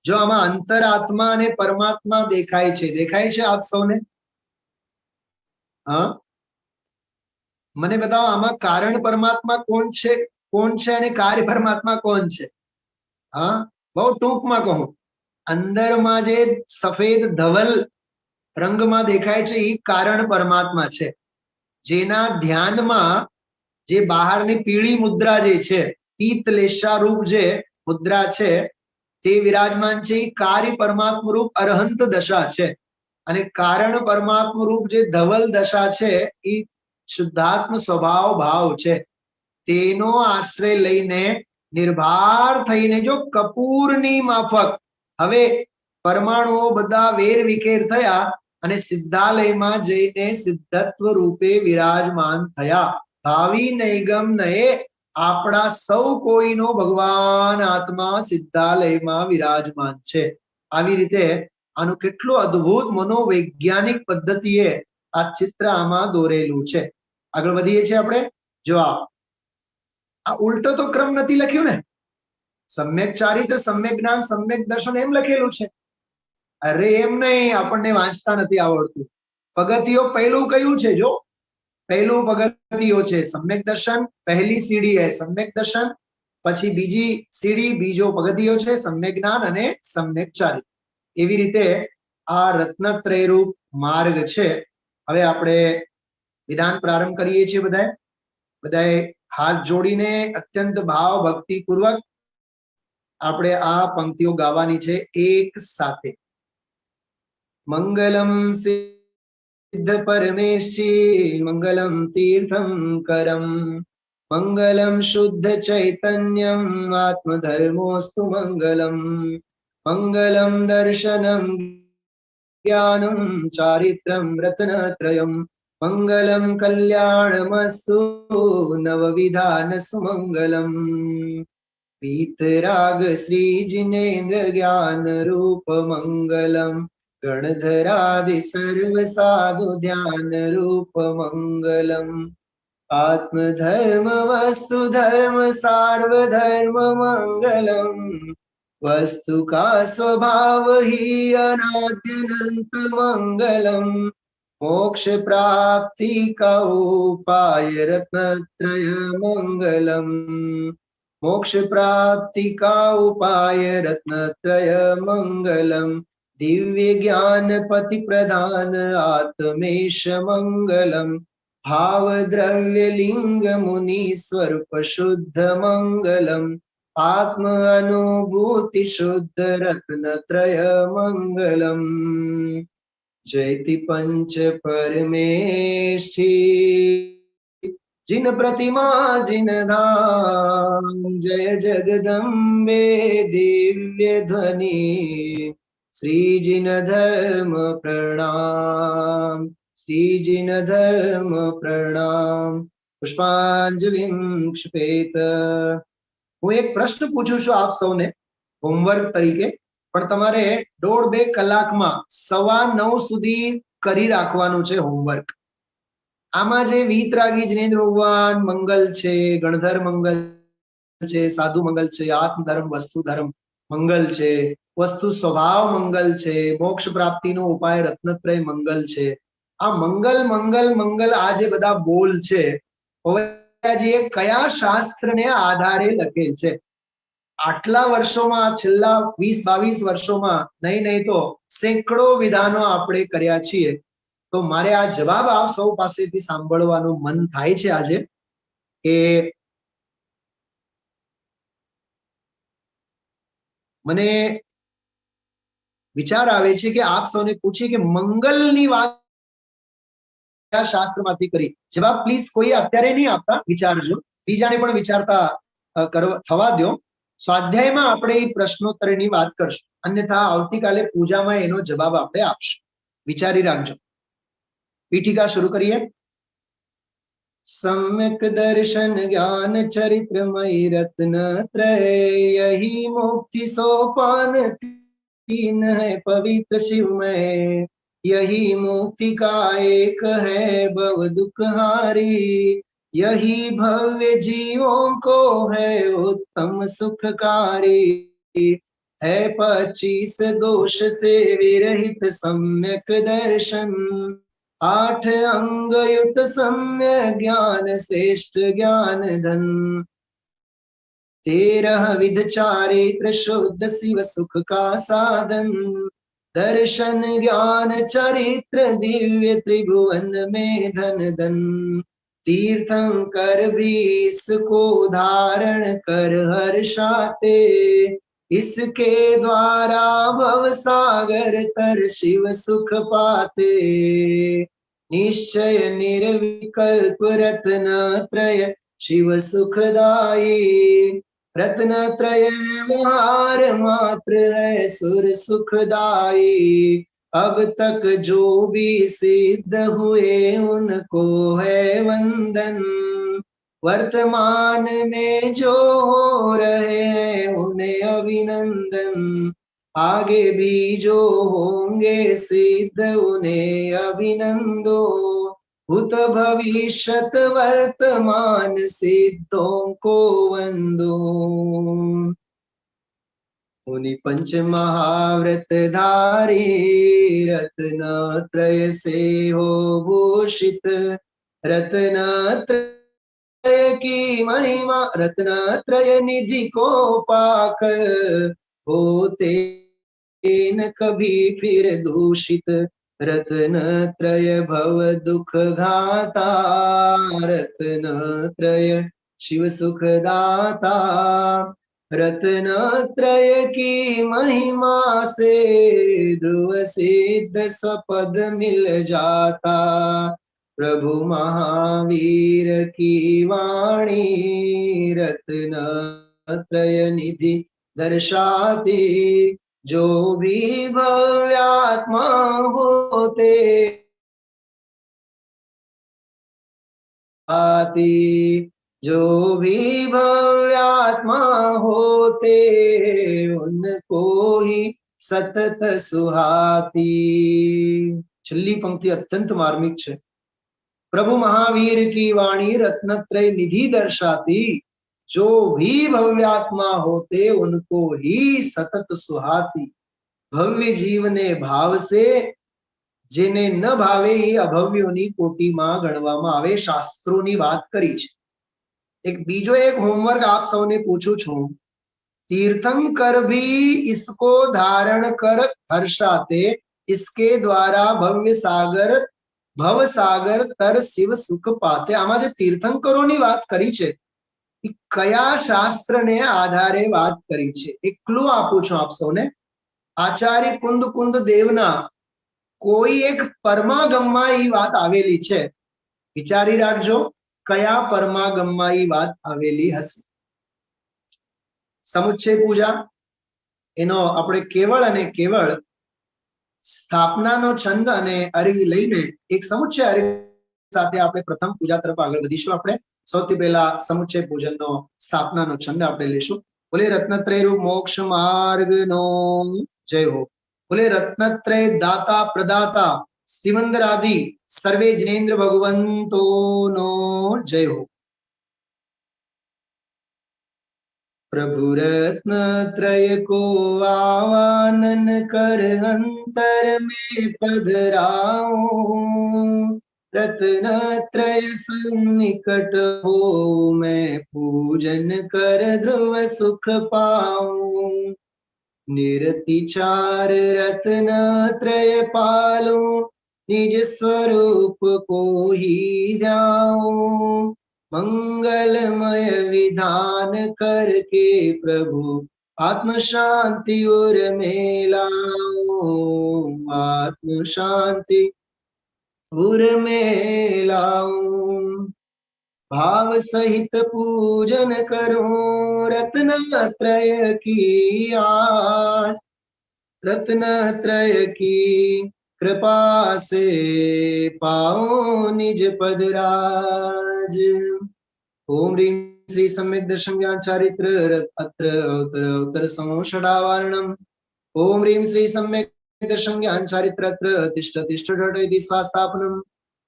જો આમાં અંતરાત્મા અને પરમાત્મા દેખાય છે આપ સૌને? હા, મને બતાવો આમાં કારણ પરમાત્મા કોણ છે અને કાર્ય પરમાત્મા કોણ છે? હા, બહુ ટૂંકમાં કહું, અંદરમાં જે સફેદ ધવલ રંગમાં દેખાય છે એ કારણ પરમાત્મા છે, જેના ધ્યાનમાં જે બહારની પીળી મુદ્રા જે છે, પીતલેશા રૂપ જે મુદ્રા છે તે વિરાજમાન છે, એ કાર્ય પરમાત્મા રૂપ અરહંત દશા છે. અને કારણ પરમાત્મા રૂપ જે ધવલ દશા છે એ શુદ્ધાત્મ સ્વભાવ ભાવ છે. તેનો આશ્રય લઈને નિર્ભાર થઈને જો કપૂરની માફક હવે પરમાણુઓ બધા વેર વિખેર થયા અને સિદ્ધાલયમાં જઈને સિદ્ધત્વ રૂપે વિરાજમાન થયા. ભાવિ નૈગમ નયે આપણા સૌ કોઈનો ભગવાન આત્મા સિદ્ધાલયમાં વિરાજમાન છે. આવી રીતે આનું કેટલું અદ્ભુત મનોવૈજ્ઞાનિક પદ્ધતિએ આ ચિત્ર આમાં દોરેલું છે. આગળ વધીએ છીએ આપણે. જો આ ઉલટો તો ક્રમ નથી લખ્યું ને, સમ્યક ચારિત્ર, સમ્યક જ્ઞાન, સમ્યક દર્શન એમ લખેલું છે. અરે એમ નહીં, આપણને વાંચતા નથી આવડતું. પગથિયો પહેલું કયું છે? જો પહેલું પગથિયો છે સમ્યક દર્શન, પહેલી સીડી હે સમ્યક દર્શન, પછી બીજી સીડી બીજો પગથિયો છે સમ્યક જ્ઞાન અને સમ્યક ચારિત્ર. એવી રીતે આ રત્નત્રય રૂપ માર્ગ છે. હવે આપણે વિધાન પ્રારંભ કરીએ છીએ. બધાએ હાથ જોડીને અત્યંત ભાવ ભક્તિ પૂર્વક આપણે આ પંક્તિઓ ગાવાની છે એક સાથે. મંગલમ સિદ્ધ પરમેશી મંગલમ તીર્થમ કરમ મંગલમ શુદ્ધ ચૈતન્યમ આત્મધર્મોસ્તુ મંગલમ મંગલમ દર્શનમ જ્ઞાનમ ચારિત્રમ રત્નત્રયમ મંગલમ કલ્યાણમસ્તુ નવવિધાન સુમંગલમ વીતરાગ શ્રી જિનેન્દ્ર જ્ઞાન રૂપ મંગલમ ગણધરાદિ સર્વ સાધુ ધ્યાન રૂપ મંગલમ આત્મધર્મ વસ્તુ ધર્મ સાર્વધર્મ મંગલમ વસ્તુ કા સ્વભાવ હિ અનાદ્યનંત મંગલમ મોક્ષ પ્રાપ્તિ કા ઉપાય રત્નત્રય મંગલમ મોક્ષ પ્રાપ્તિ કા ઉપાય રત્નત્રય મંગલમ દિવ્ય જ્ઞાન પતિ પ્રધાન આત્મેશ મંગલમ ભાવ દ્રવ્ય લિંગ મુનિ સ્વરૂપ શુદ્ધ મંગલમ આત્મ અનુભૂતિ શુદ્ધ રત્નત્રય મંગલમ જયતિ પંચ પરમેષ્ઠી जिन प्रतिमा जिन धाम जय जगदम्बे दिव्य ध्वनि श्री जिन धर्म प्रणाम श्री जिन धर्म प्रणाम पुष्पांजलिं क्षिपेत. હું એક પ્રશ્ન પૂછું છું આપ સૌને હોમવર્ક તરીકે, પણ તમારે 1.5-2 કલાકમાં 9:15 સુધી કરી રાખવાનું છે હોમવર્ક. આમાં જે વીતરાગી જિનેન્દ્ર ભગવાન મંગલ છે, ગણધર મંગલ છે, સાધુ મંગલ છે, આત્મધર્મ વસ્તુ ધર્મ મંગલ છે, વસ્તુ સ્વભાવ મંગલ છે, મોક્ષ પ્રાપ્તિનો ઉપાય રત્નત્રય મંગલ છે. આ મંગલ મંગલ મંગલ આ જે બધા બોલ છે જે કયા શાસ્ત્રને આધારે લખેલ છે? આટલા વર્ષોમાં, છેલ્લા 20-22 વર્ષોમાં નહીં તો સેંકડો વિધાનો આપણે કર્યા છીએ. તો મારે આ જવાબ આપ સૌ પાસેથી સાંભળવાનું મન થાય છે આજે કે મને વિચાર આવે છે કે આપ સૌને પૂછીએ કે મંગલની વાત શાસ્ત્રમાંથી કરી. જવાબ પ્લીઝ કોઈ અત્યારે નહીં આપતા, વિચારજો, બીજાને પણ વિચારતા થવા દો. સ્વાધ્યાયમાં આપણે એ પ્રશ્નોત્તરની વાત કરશું, અન્યથા આવતીકાલે પૂજામાં એનો જવાબ આપણે આપશું. વિચારી રાખજો. पीठिका शुरू करिए. सम्यक दर्शन ज्ञान चरित्रमयी रत्नत्रय यही मुक्ति सोपान तीन है पवित्र शिवमय यही मुक्ति का एक है भव दुख हारी यही भव्य जीवों को है उत्तम सुखकारी, है 25 दोष से विरहित सम्यक दर्शन, 8 अंग युत सम्य ज्ञान श्रेष्ठ ज्ञान धन, 13 विध चारित्र शुद्ध शिव सुख का साधन, दर्शन ज्ञान चरित्र दिव्य त्रिभुवन में धन धन, तीर्थंकर भी इसको धारण कर हर्षाते, इसके द्वारा भव सागर तर शिव सुख पाते, निश्चय निर्विकल्प रत्न त्रय शिव सुखदाई, रत्न त्रय व्यवहार मात्र है सुर सुखदाई, अब तक जो भी सिद्ध हुए उनको है वंदन, वर्तमान में जो हो रहे हैं उन्हें अभिनंदन, आगे भी जो होंगे सिद्ध उन्हें अभिनंदो, भूत भविष्यत वर्तमान सिद्धों को वंदो, उनि पंच महाव्रत धारी, रत्न त्रय से हो भूषित, रत्न त्रय की महिमा, रत्न त्रय निधि को पाकर होते न कभी फिर दूषित, रत्न त्रय भव दुख घाता, रत्न त्रय शिव सुख दाता, रत्न त्रय की महिमा से ध्रुव सिद्ध स्वपद मिल जाता, प्रभु महावीर की वाणी रत्न त्रय निधि दर्शाती, जो भी भव्यात्मा होते आती, जो भी भव्यात्मा होते उनको ही सतत सुहाती। छेल्ली पंक्ति अत्यंत मार्मिक है। प्रभु महावीर की वाणी रत्नत्रय निधि दर्शाती, जो भी भव्यात्मा होते उनको ही सतत सुहाती। भव्य जीवने भाव से जेने न भावे એ અભવ્યોની કોટીમાં ગણવામાં આવે, શાસ્ત્રોની વાત કરી છે। एक बीजो एक होमवर्क आप सबने पूछू छू, तीर्थंकर भी इसको धारण कर हर्षाते, इसके द्वारा भव्य सागर भव सागर तर शिव सुख पाते। आमा जे तीर्थंकरोनी વાત કરી છે એ કયા શાસ્ત્રને આધારે વાત કરી છે, એક ક્લુ આપું છું આપ સૌને। આચાર્ય કુંદ કુંદ દેવના કોઈ એક પરમાગમમાં એ વાત આવેલી છે, વિચારી રાખજો કયા પરમાગમમાં એ વાત આવેલી હશે। સમુચ્ચય પૂજા એનો આપણે કેવળ અને કેવળ સ્થાપનાનો છંદ અને અરવી લઈને એક સમુચ્ચય અરવી સાથે આપણે પ્રથમ પૂજા તરફ આગળ વધીશું। આપણે સૌથી પહેલા સમુચ્ચય પૂજનનો સ્થાપનાનો છંદ આપણે લેશું। બોલે રત્નત્રય રૂપ મોક્ષ માર્ગનો જય હો। बोले रत्नत्रय दाता प्रदाता सिवंदर आदि सर्वे जिनेन्द्र भगवंतो नो जय हो। प्रभु रत्नत्रय को आवानन कर अंतर में पधराओ, रत्नत्रय सन्निकट हो मैं पूजन कर ध्रुव सुख पाऊं। निरतिचार रत्न त्रय पालो, निज स्वरूप को ही जाओ। मंगलमय विधान करके प्रभु आत्म शांति और में लाओ, आत्म शांति और में लाओ। भाव सहित पूजन करो रत्नत्रय की आज, रत्नत्रय की कृपा से पाओ निज पद राज। ओम ह्रीं श्री सम्यक दर्शन ज्ञान चारित्र अत्र अवतर अवतर संषडावारणम्। ओम ह्रीं श्री सम्यक दर्शन ज्ञान चारित्र अत्र तिष्ठ तिष्ठ ढट इति स्वास्थापनम्।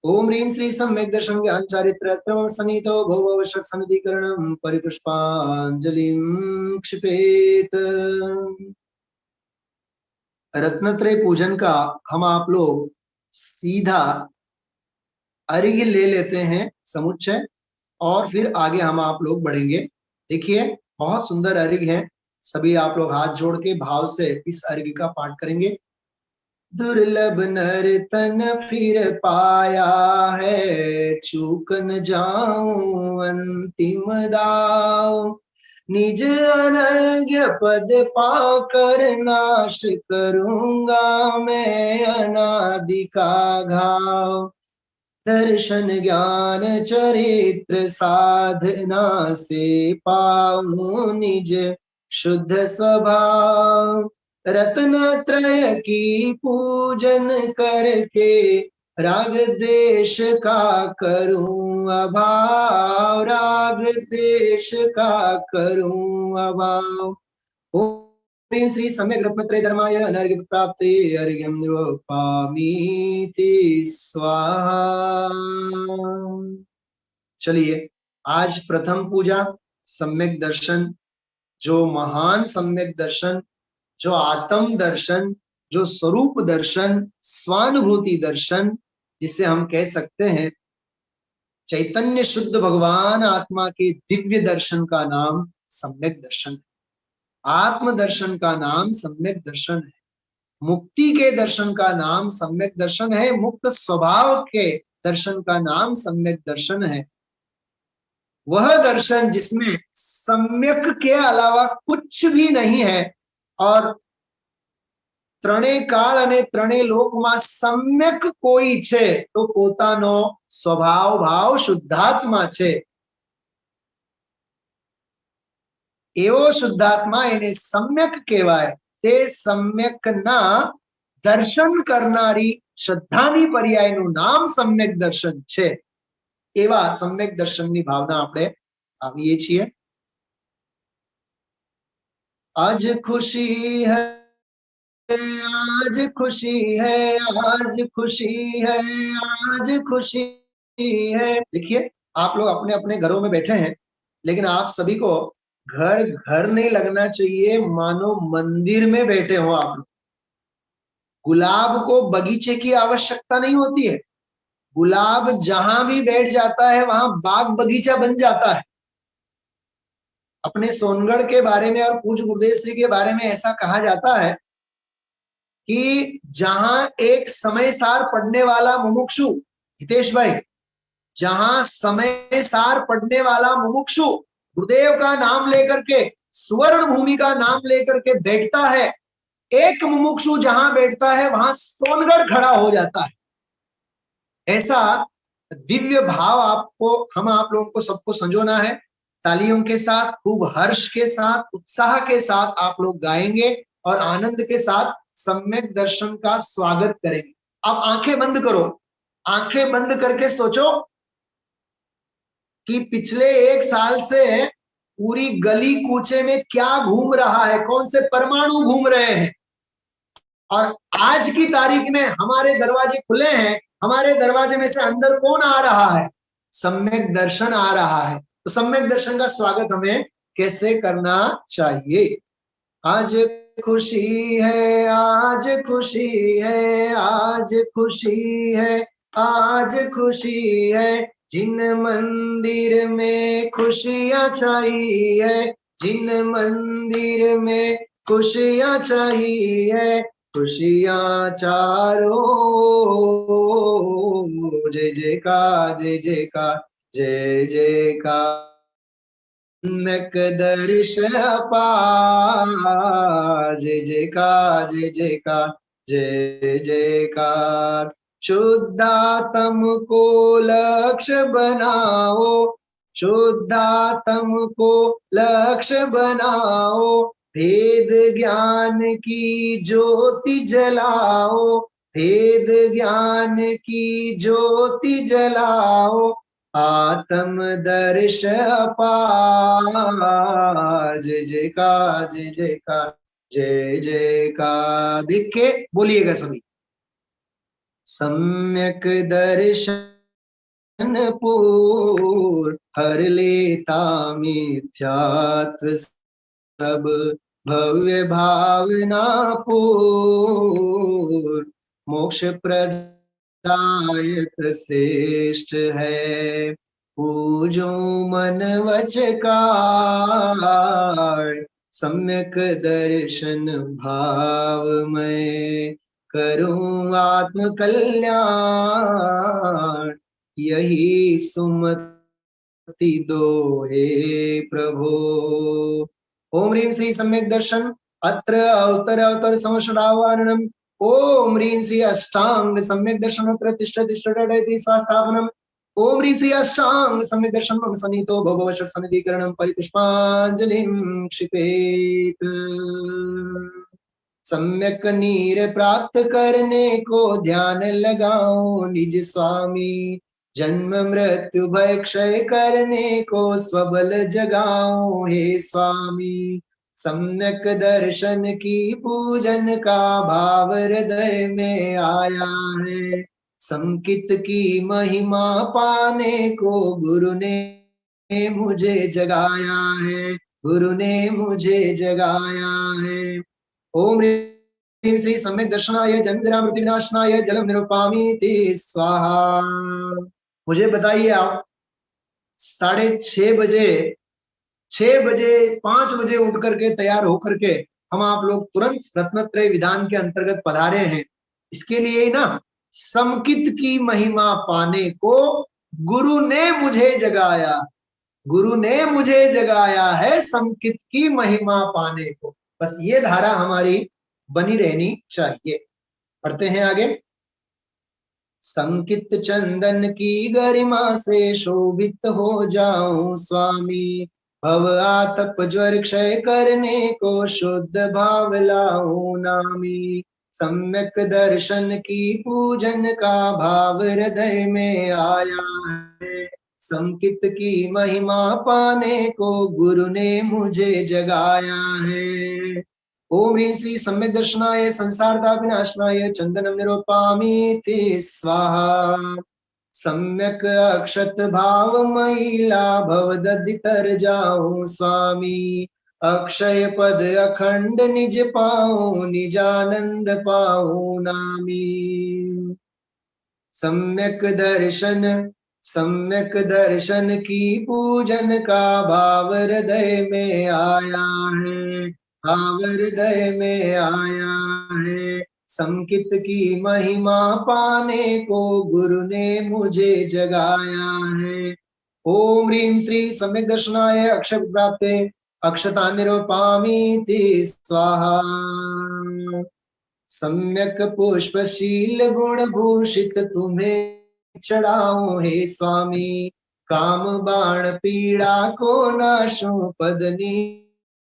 ओम ह्रीं श्री सम्यक दर्शन ज्ञान चारित्र त्रवण सनितो भव सन्निधिकरणं परिपुष्पांजलिं क्षिपेत। रत्नत्रय पूजन का हम आप लोग सीधा अर्घ्य ले लेते हैं समुच्चय, और फिर आगे हम आप लोग बढ़ेंगे। देखिए बहुत सुंदर अर्घ्य है, सभी आप लोग हाथ जोड़ के भाव से इस अर्घ्य का पाठ करेंगे। दुर्लभ नर तन फिर पाया है, चूक न जाऊं अंतिम दाव। निज अनर्घ्य पद पाकर नाश करूंगा मैं अनादि का घाव। दर्शन ज्ञान चरित्र साधना से पाऊं निज शुद्ध स्वभाव। रत्न त्रय की पूजन करके राग द्वेष का करूं अभाव, राग द्वेष का करूं अभाव। ओम श्री सम्यक रत्नत्रय धर्माय अनर्घ्य प्राप्ते अर्घ्यं निरूपयामीति स्वाहा। चलिए आज प्रथम पूजा सम्यक दर्शन, जो महान सम्यक दर्शन, जो आत्म दर्शन, जो स्वरूप दर्शन, स्वानुभूति दर्शन, जिसे हम कह सकते हैं चैतन्य शुद्ध भगवान आत्मा के दिव्य दर्शन का नाम सम्यक दर्शन। आत्म दर्शन का नाम सम्यक दर्शन है, मुक्ति के दर्शन का नाम सम्यक दर्शन है, मुक्त स्वभाव के दर्शन का नाम सम्यक दर्शन है। वह दर्शन जिसमें सम्यक के अलावा कुछ भी नहीं है, और ત્રણે કાળ અને ત્રણે લોકમાં सम्यक કોઈ છે તો પોતાનો સ્વભાવ ભાવ શુદ્ધાત્મા છે। એવો શુદ્ધાત્મા એને सम्यक કહેવાય। તે सम्यकના દર્શન કરનારી શ્રદ્ધાની પર્યાયનું નામ सम्यक દર્શન છે। એવા सम्यक દર્શનની ભાવના આપણે આવીએ છીએ। आज खुशी है, आज खुशी है, आज खुशी है, आज खुशी है। देखिए आप लोग अपने अपने घरों में बैठे हैं, लेकिन आप सभी को घर घर नहीं लगना चाहिए, मानो मंदिर में बैठे हो आप लोग। गुलाब को बगीचे की आवश्यकता नहीं होती है, गुलाब जहां भी बैठ जाता है वहां बाग बगीचा बन जाता है। अपने सोनगढ़ के बारे में और पूज्य गुरुदेव श्री के बारे में ऐसा कहा जाता है कि जहां एक समय सार पढ़ने वाला मुमुक्षु, हितेश भाई, जहां समय सार पढ़ने वाला मुमुक्षु गुरुदेव का नाम लेकर के, स्वर्ण भूमि का नाम लेकर के बैठता है, एक मुमुक्षु जहां बैठता है वहां सोनगढ़ खड़ा हो जाता है। ऐसा दिव्य भाव आपको, हम आप लोगों को सबको संजोना है। तालियों के साथ, खूब हर्ष के साथ, उत्साह के साथ आप लोग गाएंगे और आनंद के साथ सम्यक दर्शन का स्वागत करेंगे। आप आंखें बंद करो, आंखें बंद करके सोचो कि पिछले एक साल से पूरी गली कूचे में क्या घूम रहा है, कौन से परमाणु घूम रहे हैं, और आज की तारीख में हमारे दरवाजे खुले हैं, हमारे दरवाजे में से अंदर कौन आ रहा है? सम्यक दर्शन आ रहा है। तो सम्यक दर्शन का स्वागत हमें कैसे करना चाहिए? आज खुशी है, आज खुशी है, आज खुशी है, आज खुशी है, जिन मंदिर में खुशियां छाई है, जिन मंदिर में खुशियां छाई है, खुशियां चारों, जय जयकार, जय जयकार, जय जयकार। सम्यक दर्शन अपार, जय जयकार, जय जयकार, जय जयकार। शुद्धात्म को लक्ष्य बनाओ, शुद्धात्म को लक्ष्य बनाओ, भेद ज्ञान की ज्योति जलाओ, भेद ज्ञान की ज्योति जलाओ, आत्म दर्श अपार, जय जयकार, जय जयकार, जय जयकार। देख के बोलिएगा सभी, सम्यक दर्शन पूर, हर लेता मिथ्यात्व सब भव्य भावना पूर, मोक्ष प्रदायक श्रेष्ठ है पूजो मन वच काय, सम्यक दर्शन भावमय करूं आत्म कल्याण, यही सुमति दो हे प्रभो। ओम ह्रीं श्री सम्यक दर्शन अत्र अवतर अवतर संवत्सराह्वानम्, ओम ह्रीं श्री अष्टांग सम्यक दर्शन अत्र तिष्ठ तिष्ठ टडयति स्वास्थापनम्, ओम ह्रीं श्री अष्टांग सम्यक दर्शन मम सन्निहितो भववश सन्निधिकरणं परिपुष्पाञ्जलिं क्षिपेत्। सम्यक नीर प्राप्त करने को ध्यान लगाओ निज स्वामी, जन्म मृत्यु भय क्षय करने को स्वबल जगाओ हे स्वामी, सम्यक दर्शन की पूजन का भाव हृदय में आया है, संकित की महिमा पाने को गुरु ने मुझे जगाया है, गुरु ने मुझे जगाया है। ओम ह्रीं श्री सम्यक दर्शनाय जन्मजरामृत्यु विनाशनाय जलम निरूपामीति स्वाहा। मुझे बताइए आप 6:30 बजे 6 बजे 5 बजे उठ करके तैयार होकर के हम आप लोग तुरंत रत्नत्रय विधान के अंतर्गत पधारे हैं, इसके लिए ही ना, संकित की महिमा पाने को गुरु ने मुझे जगाया, गुरु ने मुझे जगाया है संकित की महिमा पाने को। बस ये धारा हमारी बनी रहनी चाहिए। पढ़ते हैं आगे। संकित चंदन की गरिमा से शोभित हो जाऊं स्वामी, भव आतप ज्वर क्षय करने को शुद्ध भाव लाऊं नामी, सम्यक दर्शन की पूजन का भाव हृदय में आया है, संकित की महिमा पाने को गुरु ने मुझे जगाया है। ओम ह्रीं श्री सम्यक दर्शनाय संसारता विनाशनाय चंदनम निरूपामीति स्वाहा। सम्यक अक्षत भाव महिला भवदधि तर जाऊं स्वामी, अक्षय पद अखंड निज पाऊं निजानंद पाऊं नामी, सम्यक दर्शन की पूजन का भाव हृदय में आया है, भाव हृदय में आया है, संकित की महिमा पाने को गुरु ने मुझे जगाया है। ओम ह्रीं श्री सम्यक दर्शनाय अक्षय प्राप्ते अक्षता निरूपामीति स्वाहा। सम्यक पुष्पशील गुण भूषित तुम्हें चढ़ाऊं हे स्वामी, काम बाण पीड़ा को नाशो पद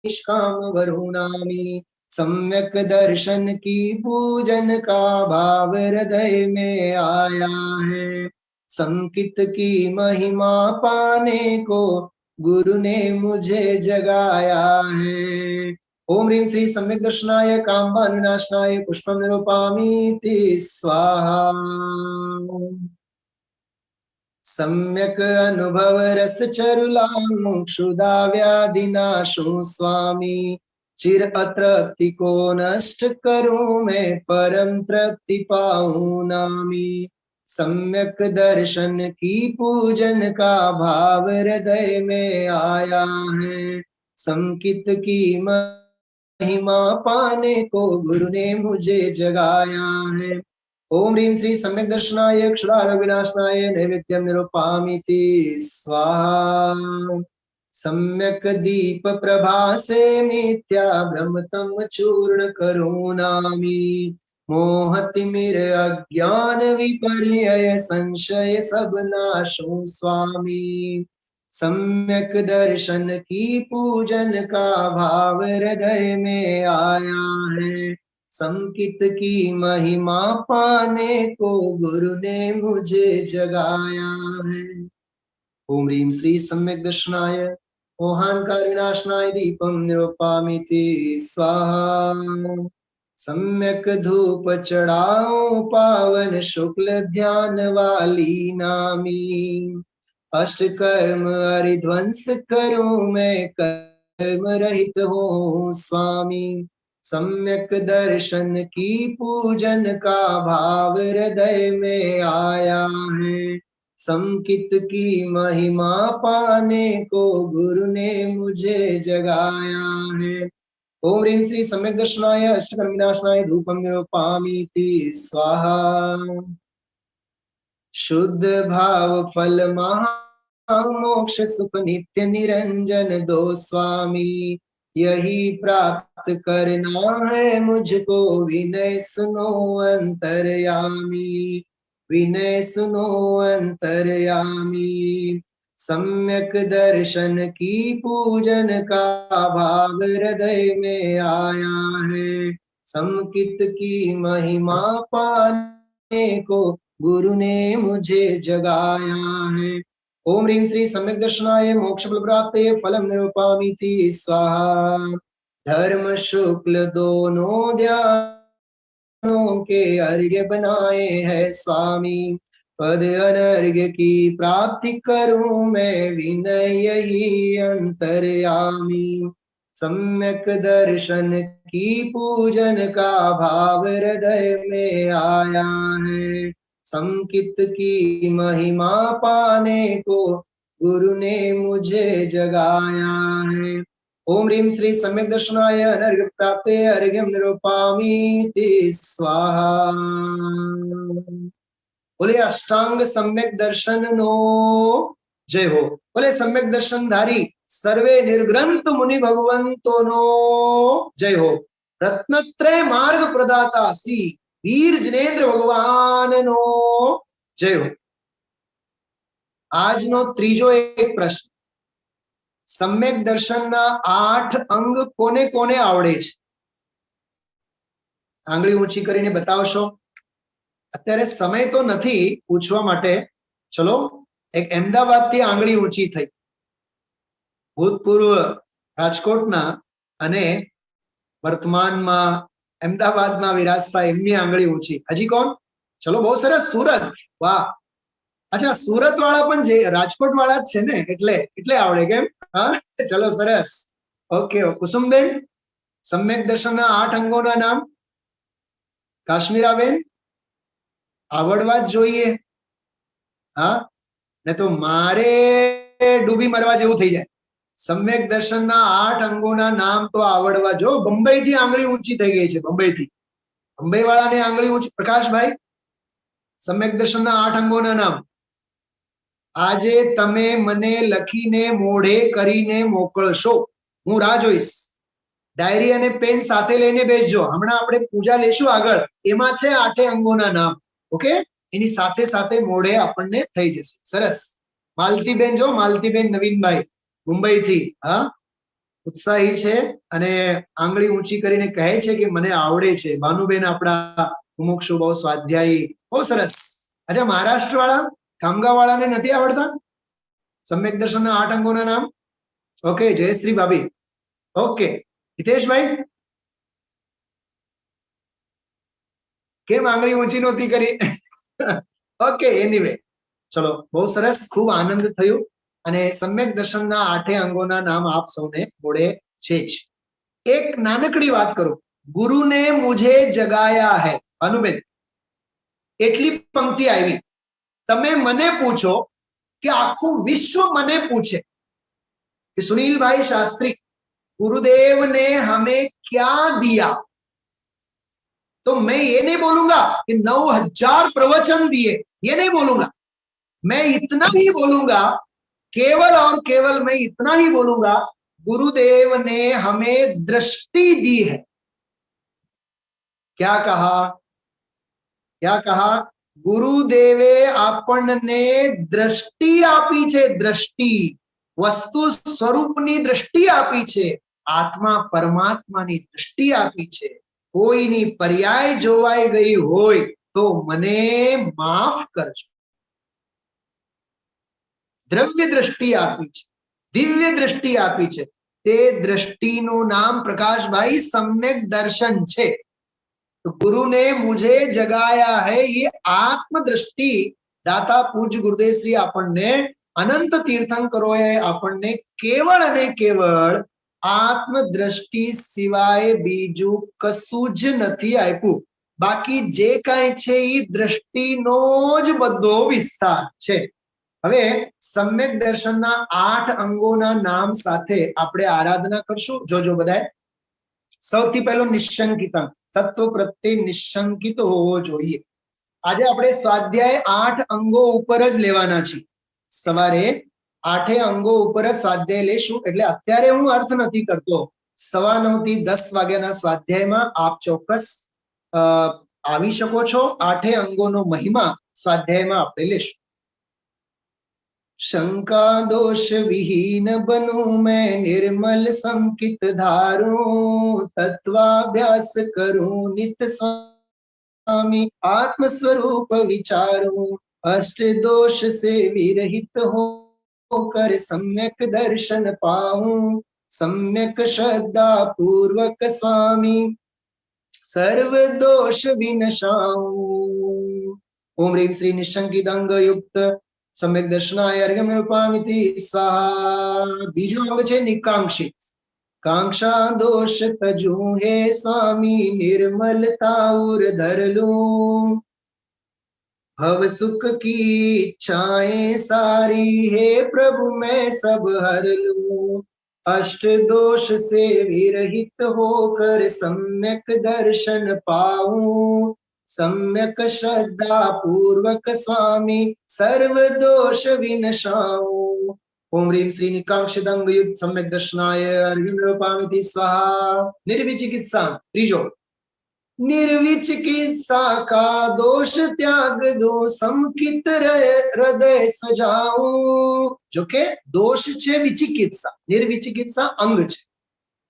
निष्काम वरुणामी, सम्यक दर्शन की पूजन का भाव हृदय में आया है, संकित की महिमा पाने को गुरु ने मुझे जगाया है। ओम ह्रीं श्री सम्यक दर्शनाय कामबान विनाशनाय पुष्पम निरूपामीति स्वाहा। सम्यक अनुभव रस चरुलाऊं क्षुधा व्याधि नाशो स्वामी, चिर अतृप्ति को नष्ट करूं मैं परम तृप्ति पाऊं नामी, सम्यक दर्शन की पूजन का भाव हृदय में आया है, संकित की महिमा पाने को गुरु ने मुझे जगाया है। ओम ह्रीं श्री सम्यक दर्शनाय क्षुधारोग विनाशनाय नैवेद्यम निरूपामीति स्वाहा। सम्यक दीप प्रभा से मिथ्या भ्रम तम चूर्ण करो नामी, मोहतिमिर अज्ञान विपर्यय संशय सब नाशो स्वामी, सम्यक दर्शन की पूजन का भाव हृदय में आया है, संकित की महिमा पाने को गुरु ने मुझे जगाया है। ओम ह्रीं श्री सम्यक दर्शनाय मोहांकार विनाशनाय दीपम निरूपामीति स्वाहा। सम्यक धूप चढ़ाऊं पावन शुक्ल ध्यान वाली नामी। अष्ट कर्म हरिध्वंस करूं मैं कर्म रहित हूँ स्वामी। सम्यक दर्शन की पूजन का भाव हृदय में आया है। संकित की महिमा पाने को गुरु ने मुझे जगाया है। ओम ह्रीं श्री सम्यक दर्शनाय अष्टकर्म विनाशनाय धूपम निरूपयामीति स्वाहा। शुद्ध भाव फल महा मोक्ष सुख नित्य निरंजन दो स्वामी। यही प्राप्त करना है मुझको विनय सुनो अंतर्यामी। विनय सुनो अंतर्यामी। सम्यक दर्शन की पूजन का भाव हृदय में आया है। संकित की महिमा पाने को गुरु ने मुझे जगाया है। ओम ह्रीं श्री सम्यक दर्शनाय मोक्ष फल प्राप्ते फलम निरूपयामीति स्वाहा। धर्म शुक्ल दोनों ध्यानों के अर्घ्य बनाए हैं स्वामी। पद अनर्घ्य की प्राप्ति करूं मैं विनय यही अंतर्यामी। सम्यक दर्शन की पूजन का भाव हृदय में आया है। संकित की महिमा पाने को गुरु ने मुझे जगाया है। ओम ह्रीं श्री सम्यक दर्शनाय अनर्घ्य प्राप्ते अर्घ्यम निरूपयामीति स्वाहा। बोले अष्टांग सम्यक दर्शन नो जय हो। बोले सम्यक दर्शन धारी सर्वे निर्ग्रंथ मुनि भगवंतो नो जय हो। रत्नत्रय मार्ग प्रदाता श्री वीर जिनेन्द्र भगवान नो जय हो। आज नो त्रीजो एक प्रश्न। सम्यक दर्शन ना 8 अंग कोने कोने आवड़े छे? आंगળી ऊंची કરીને બતાવશો? અત્યારે સમય તો નથી પૂછવા માટે। ચલો, એક અમદાવાદ થી આંગળી ઊંચી થઈ, ભૂતપૂર્વ રાજકોટના અને વર્તમાનમાં અમદાવાદમાં વિરાજતા એમની આંગળી ઊંચી। હજી કોણ? ચલો, બહુ સરસ, સુરત, વાહ। अच्छा, सूरत वाला पण जे राजकोट वाला ज छे ने, એટલે आवड़े केम? हाँ, चलो सरस। ओके, कुसुमबेन, सम्यक दर्शन ना 8 अंगोना नाम? काश्मीराबेन, आवड़वा ज जोईए। हाँ, ने तो मारे डूबी मरवा जेवुं थई जाय। सम्यक दर्शन ना 8 अंगोना नाम तो आवड़वा जो। बंबई थी आंगળી ऊंची થઈ ગઈ છે, बंबई थी। बंबई वाला ने आंगળી ऊंची। प्रकाश भाई, सम्यक दर्शन ना 8 अंगोना नाम આજે તમે મને લખીને મોઢે કરીને મોકલશો। હું રાહ જોઈશ। ડાયરી અને પેન સાથે લઈને બેસજો। હમણાં આપણે પૂજા લેશું આગળ, એમાં છે 8 અંગોના નામ। ઓકે, એની સાથે સાથે મોઢે આપણને થઈ જશે। સરસ। માલતીબેન, જો માલતીબેન નવીનભાઈ મુંબઈથી, હા, ઉત્સાહી છે અને આંગળી ઊંચી કરીને કહે છે કે મને આવડે છે। ભાનુબેન આપણા મુમુક્ષુ, બહુ સ્વાધ્યાયી, બહુ સરસ। अच्छा, महाराष्ट्र वाला, कामगा वाला ने नहीं आवड़ता सम्यक दर्शन ना 8 अंगों नाम? ओके, जयश्री भाभी, ओके। हितेश भाई, केम आंगળી ऊंची नहोती करी? ओके, एनीवे, चलो, बहुत सरस, खूब आनंद थयो। અને सम्यक दर्शन ना 8 अंगों नाम आप सौने मोड़े छे ज। एक नानकड़ी बात करो, गुरु ने मुझे जगाया है। अनुबेन, एटली पंक्ति आई। तमे मने पूछो कि आखू विश्व मने पूछे कि सुनील भाई शास्त्री, गुरुदेव ने हमें क्या दिया, तो मैं ये नहीं बोलूंगा कि 9000 प्रवचन दिए, ये नहीं बोलूंगा। मैं इतना ही बोलूंगा, केवल और केवल मैं इतना ही बोलूंगा, गुरुदेव ने हमें दृष्टि दी है। क्या कहा? क्या कहा? गुरुदेवे આપણને દ્રષ્ટિ આપી છે। દ્રષ્ટિ, વસ્તુ સ્વરૂપની દ્રષ્ટિ આપી છે। આત્મા પરમાત્માની દ્રષ્ટિ આપી છે। કોઈની પર્યાય જોવાઈ ગઈ હોય તો મને માફ કરજો। દ્રવ્ય દ્રષ્ટિ આપી છે, દિવ્ય દ્રષ્ટિ આપી છે। તે દ્રષ્ટિનું નામ પ્રકાશભાઈ સમ્યક દર્શન છે। तो गुरु ने मुझे जगाया है, ये आत्मदृष्टि दाता पूज्य गुरुदेव श्री આપણને અનંત તીર્થંકરોએ આપણને કેવળ અને કેવળ આત્મદ્રષ્ટિ સિવાય બીજું કશું જ નથી આપ્યું. બાકી જે કાંઈ છે એ દ્રષ્ટિનો જ બધો વિસ્તાર છે. હવે સમ્યક દર્શનના 8 અંગોના નામ સાથે આપણે આરાધના કરશું. જોજો બધાએ. સૌથી પહેલો નિશંકિત અંગ, તત્વ પ્રત્યે નિશંકિત હોવો જોઈએ. આજે આપણે સ્વાધ્યાય 8 અંગો ઉપર જ લેવાના છીએ. સવારે 8 અંગો ઉપર જ સ્વાધ્યાય લેશું. એટલે અત્યારે હું અર્થ નથી કરતો. 9:15 થી 10 વાગ્યાના સ્વાધ્યાયમાં આપ ચોક્કસ આવી શકો છો. 8 અંગોનો મહિમા સ્વાધ્યાયમાં આપણે લેશું. शंका दोष विहीन बनूं मैं, निर्मल संकित धारूं, तत्वाभ्यास करूं नित स्वामी, आत्म स्वरूप विचारूं, अष्ट दोष से विरहित होकर सम्यक दर्शन पाऊं, सम्यक श्रद्धा पूर्वक स्वामी सर्व दोष विनशाऊं. ओम ह्रीं श्री निशंकित अंग युक्त सम्यक दर्शनाय अर्घ्यं निरूपामिति स्वाहा. बीजो अंग छे निकांक्षित. कांक्षा दोष तजू हे स्वामी, निर्मलता उर धरलूं, भव सुख की इच्छाएं सारी हे प्रभु मैं सब हर लूं, अष्ट दोष से विरहित होकर सम्यक दर्शन पाऊं, सम्यक श्रद्धा पूर्वक स्वामी सर्व दोष विनशाऊं. ओम ह्रीं श्री निकांक्षित अंग युक्त सम्यक दर्शनाय अर्घ्यं निरूपामिति स्वाहा. निर्विचिकित्सा त्रीजो. निर्विचिकित्सा का दोष त्याग दो, समकित हृदय सजाऊं. जो के दोष छे विचिकित्सा, निर्विचिकित्सा अंग छे.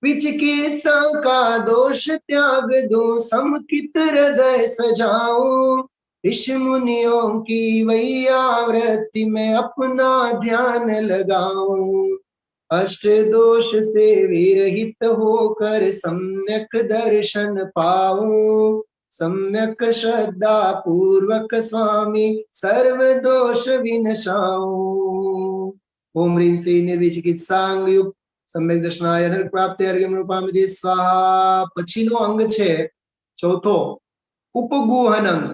विचिकित्सा का दोष त्याग दो, समकित हृदय सजाऊं, ऋषि मुनियों की वैयावृत्ति में अपना ध्यान लगाऊं, अष्ट दोष से विरहित होकर सम्यक दर्शन पाऊं, सम्यक श्रद्धा पूर्वक स्वामी सर्व दोष विनशाऊं. ओम ह्रीं श्री निर्विचिकित्सांग युक्त सम्यक दर्शनाय प्राप्ति अर्घ्यं निरूपामिति स्वाहा. पछीनो अंग छे चौथो उपगुहन अंग.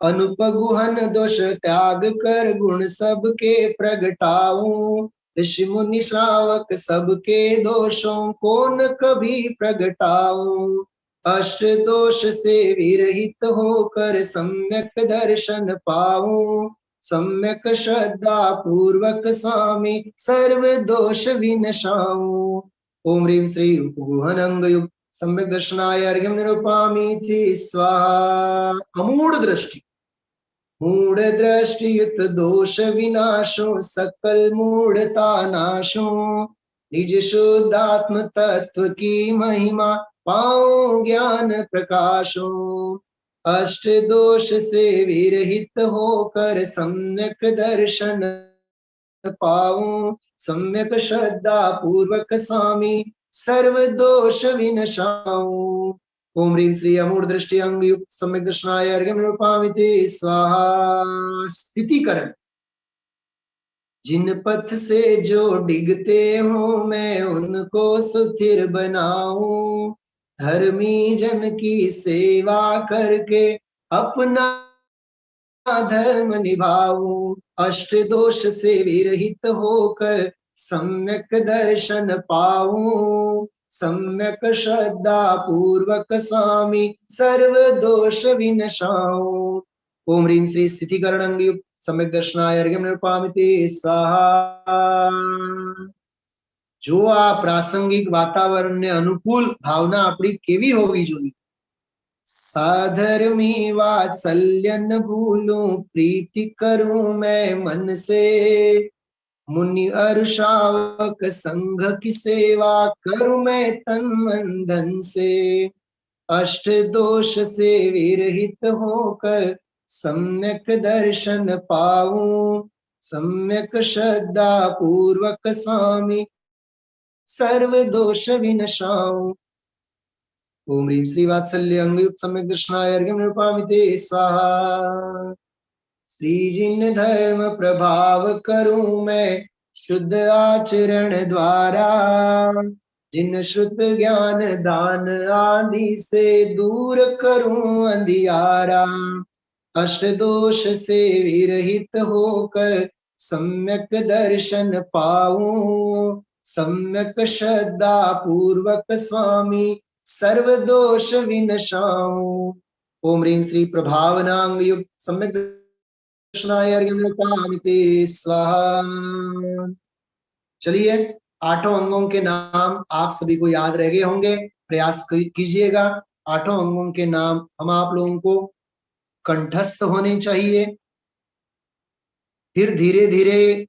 अनुपगुहन दोष त्याग कर गुण सबके प्रगटाऊं, ऋषि मुनि श्रावक सबके दोषों को न कभी प्रगटाऊं, अष्ट दोष से विरहित होकर सम्यक दर्शन पाऊं, सम्यक श्रद्धा पूर्वक स्वामी सर्व दोष विनशाऊं. ओम ह्रीं श्री उपगुहन अंग युक्त सम्यक दर्शनाय अर्घ्यं निरूपामिति स्वाहा. अमूढ़ दृष्टि. मूढ़ दृष्टि युक्त दोष विनाशो, सकल मूढ़ता नाशो, निज शुद्धात्म तत्व की महिमा पाओ ज्ञान प्रकाशो, अष्ट दोष से विरहित होकर सम्यक दर्शन पाऊं, सम्यक श्रद्धा पूर्वक स्वामी सर्व दोष विनशाऊं. ओम ह्रीं श्री अमूढ़ दृष्टि अंग युक्त सम्यक दर्शनाय अर्घ्यं निरूपामिति स्वाहा. स्थितिकरण. जिन पथ से जो डिगते हो मैं उनको सुथिर बनाऊं, धर्मी जन की सेवा करके अपना धर्म निभाऊं, अष्ट दोष से विरहित होकर सम्यक दर्शन पाऊं, सम्यक श्रद्धा पूर्वक स्वामी सर्व दोष विनशाऊं. ओम ह्रीं श्री स्थितिकरण अंग युक्त सम्यक दर्शनाय अर्घ्यं निरूपामिति स्वाहा. जो आ प्रासंगिक वातावरण ने अनुकूल भावना अपनी केवी होवी जोईए. साधर्मी वात्सल्य न भूलूं, प्रीति करूं मैं मन से, मुनि अरु श्रावक संघ की सेवा करूं मैं तन मन धन से, अष्ट दोष से विरहित होकर सम्यक दर्शन पाऊं, सम्यक श्रद्धा पूर्वक स्वामी सर्व दोष विनशाऊं. ओम ह्रीं श्री वात्सल्य अंगयुक्त सम्यक दर्शनाय अर्घ्यं निरूपामिते स्वाहा। श्री जिन धर्म प्रभाव करूं मैं शुद्ध आचरण द्वारा, जिन श्रुत ज्ञान दान आदि से दूर करूं अंधियारा, अष्ट दोष से विरहित होकर सम्यक दर्शन पाऊं, सम्यक श्रद्धा पूर्वक स्वामी सर्व दोष विनशाऊं। ओम ह्रीं श्री प्रभावनांग युक्त सम्यक दर्शनाय अर्घ्यं निरूपामिते स्वाहा। चलिए, आठों अंगों के नाम आप सभी को याद रह गए होंगे, प्रयास कीजिएगा। आठों अंगों के नाम हम आप लोगों को कंठस्थ होने चाहिए, फिर धीरे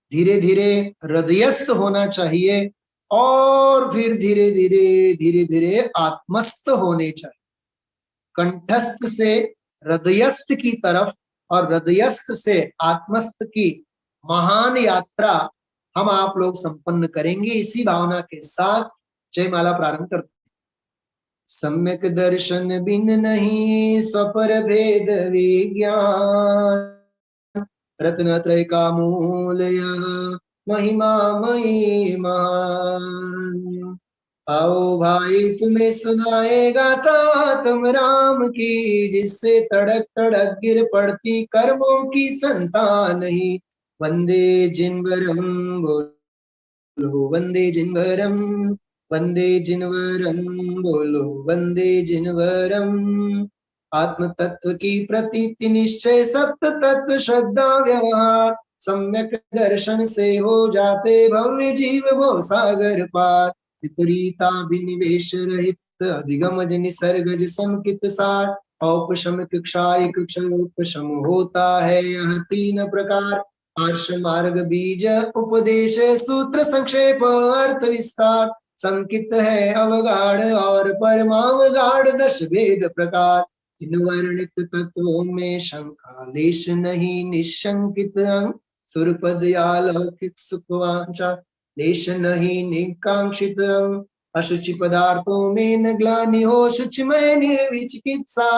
धीरे हृदयस्थ होना चाहिए, और फिर धीरे धीरे आत्मस्थ होने चाहिए। कंठस्थ से हृदयस्थ की तरफ और हृदयस्थ से आत्मस्थ की महान यात्रा हम आप लोग संपन्न करेंगे। इसी भावना के साथ जयमाला प्रारंभ करते हैं। सम्यक दर्शन बिन नहीं स्वपर भेद विज्ञान, रत्नत्रय का मूल यह महिमा मही महान। आओ भाई तुम्हें सुनाए गाथा तुम राम की, जिससे तड़क तड़क गिर पड़ती कर्मों की संतान ही। वंदे जिनवरम बोलो वंदे जिनवरम, वंदे जिनवरम बोलो वंदे जिनवरम। आत्म तत्व की प्रतीति निश्चय सप्त तत्व श्रद्धा व्यवहार, सम्यक दर्शन से हो जाते भव्य जीव वो सागर पार। विपरीताभिनिवेश रहित अधिगमज निसर्गज संकित सार, औपशम क्षाय उपशम होता है यह तीन प्रकार। आर्ष मार्ग बीज उपदेश सूत्र संक्षेप अर्थ विस्तार, संकित है अवगाढ़ और परमावगाढ़ दश भेद प्रकार। जिन वर्णित तत्वों में शंका लेश नहीं निशंकित अंग, सुरपद आलौकिक सुखवांछा लेश नहीं निकांक्षित अंग। अशुचि पदार्थों में न ग्लानि हो शुचिमय निर्विचिकित्सा,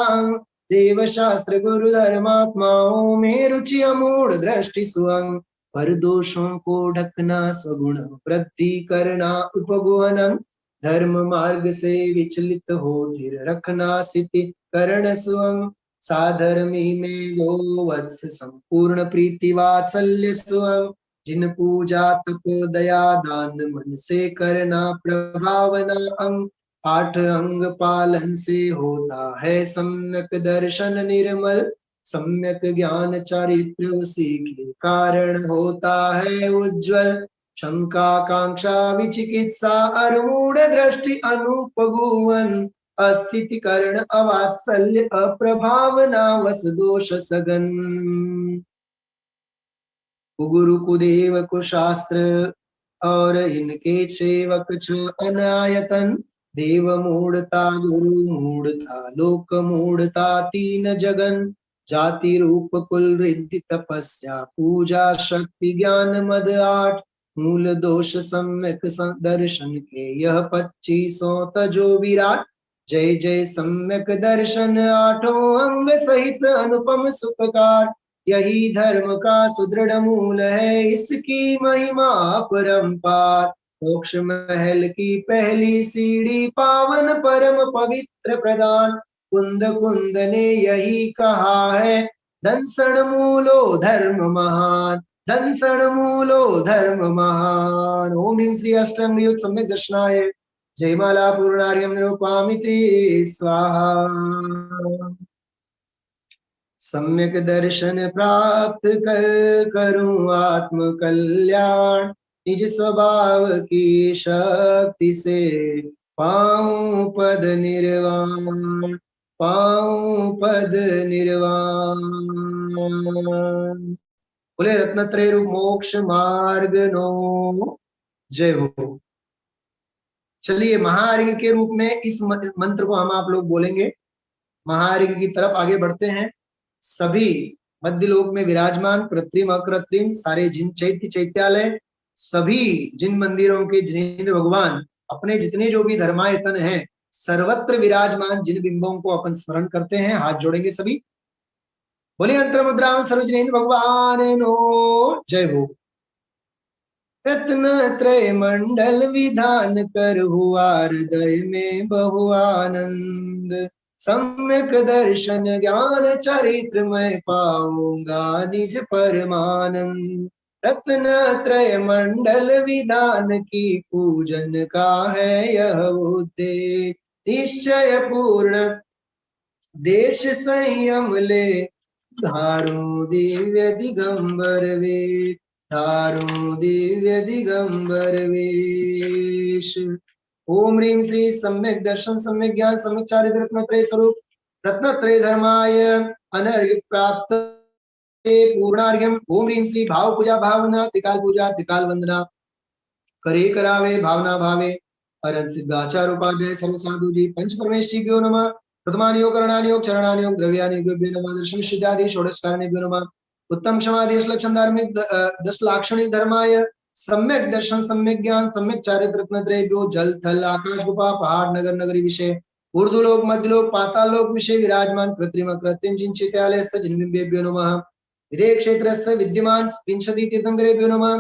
देव शास्त्र गुरु धर्मात्माओं में रुचि अमूढ़ दृष्टि सुअंग। पर दोषों को ढकना सगुण वृद्धि करना उपगुहनम, धर्म मार्ग से विचलित हो धीर रखना स्थिति करण सुअंग। साधर्मी में गो वत्स संपूर्ण प्रीति वात्सल्य सुअंग, जिन पूजा तप दया दान मन से करना प्रभावना अंग। आठ अंग पालन से होता है सम्यक दर्शन निर्मल, सम्यक ज्ञान चारित्र उसी के कारण होता है उज्ज्वल। शंका कांक्षा विचिकित्सा अरूढ़ दृष्टि अनुपगुवन, अस्थिति करण अवात्सल्य अप्रभावना वस दोष सगन। गुरु कुदेव कुशास्त्र और इनके सेवक छ अनायतन, देव मूढ़ता गुरु मूढ़ता लोक मूढ़ता तीन जगन। जाति रूप कुल रिद्धि तपस्या पूजा शक्ति ज्ञान मद आठ, मूल दोष सम्यक दर्शन के यह 25 तजो विराट। जय जय सम्यक दर्शन आठों अंग सहित अनुपम सुखकार, यही धर्म का सुदृढ़ मूल है इसकी महिमा परंपार। मोक्ष महल की पहली सीढ़ी पावन परम पवित्र प्रदान, कुंद कुंद ने यही कहा है दंसण मूलो धर्म महान, दंसण मूलो धर्म महान। ओम ह्रीं श्री अष्टम युक्त सम्यक दर्शनाय जयमाला पूर्णार्घ्यं निरूपामिते स्वाहा। सम्यक दर्शन प्राप्त कर करूं आत्म कल्याण, निज स्वभाव की शक्ति से पाऊं पद निर्वाण, पाऊं पद निर्वाण। बोले रत्नत्रय रूप मोक्ष मार्ग नो जय हो। चलिए, महार्घ्य के रूप में इस मंत्र को हम आप लोग बोलेंगे। महार्घ्य की तरफ आगे बढ़ते हैं। सभी मध्य लोक में विराजमान कृत्रिम अकृत्रिम सारे जिन चैत्य चैत्यालय, सभी जिन मंदिरों के जिनेंद्र भगवान अपने जितने जो भी धर्मायतन हैं सर्वत्र विराजमान जिन बिंबों को अपन स्मरण करते हैं, हाथ जोड़ेंगे सभी। बोले अंतर मुद्रा सर्वजनेन्द्र भगवान नो जय हो। रत्न त्रय मंडल विधान कर हुआ हृदय में बहु आनंद। सम्यक दर्शन ज्ञान चरित्र मैं पाऊंगा निज परमानंद। रत्न त्रय मंडल विधान की पूजन का है यह उद्देश्य। निश्चय पूर्ण देश संयम ले धारो दिव्य दिगंबर वे। धारो दिव्य दिगंबर वेश। ओम ह्रीं श्री सम्यक दर्शन सम्यक ज्ञान सम्यक चारित्र रत्नत्रय स्वरूप रत्नत्रय धर्माय अनर्घ्य प्राप्त पूर्णार्घ्यम। ओम ह्रीं श्री भाव पूजा भावना त्रिकाल पूजा त्रिकाल वंदना करे करावे भावना भावे। अरन सिद्धाचार उपाध्याय सर्व साधु जी पंच परमेश जी को नमः। प्रथमानि योग करणानि योग चरणानि योग द्रव्यानि योगेभ्यो नमः। दर्शन सिद्धादि षोडश कारणाभ्यो नमः। उत्तम क्षमा देश लक्षण धार्मिक 10 लाक्षणिक धर्माय सम्यक दर्शन सम्यक ज्ञान सम्यक चारित्र रत्नत्रयभ्यो जल थल आकाश गुफा पहाड़ नगर नगरी विषय ऊर्ध्व लोक मध्य लोक पाताल लोक विषय विराजमान कृत्रिम कृत्रिम जिनचित्यालयस्थ जिनबिंबेभ्यो नमः। विदेह क्षेत्रस्थ विद्यमान विंशति तीर्थंकरेभ्यो नमः।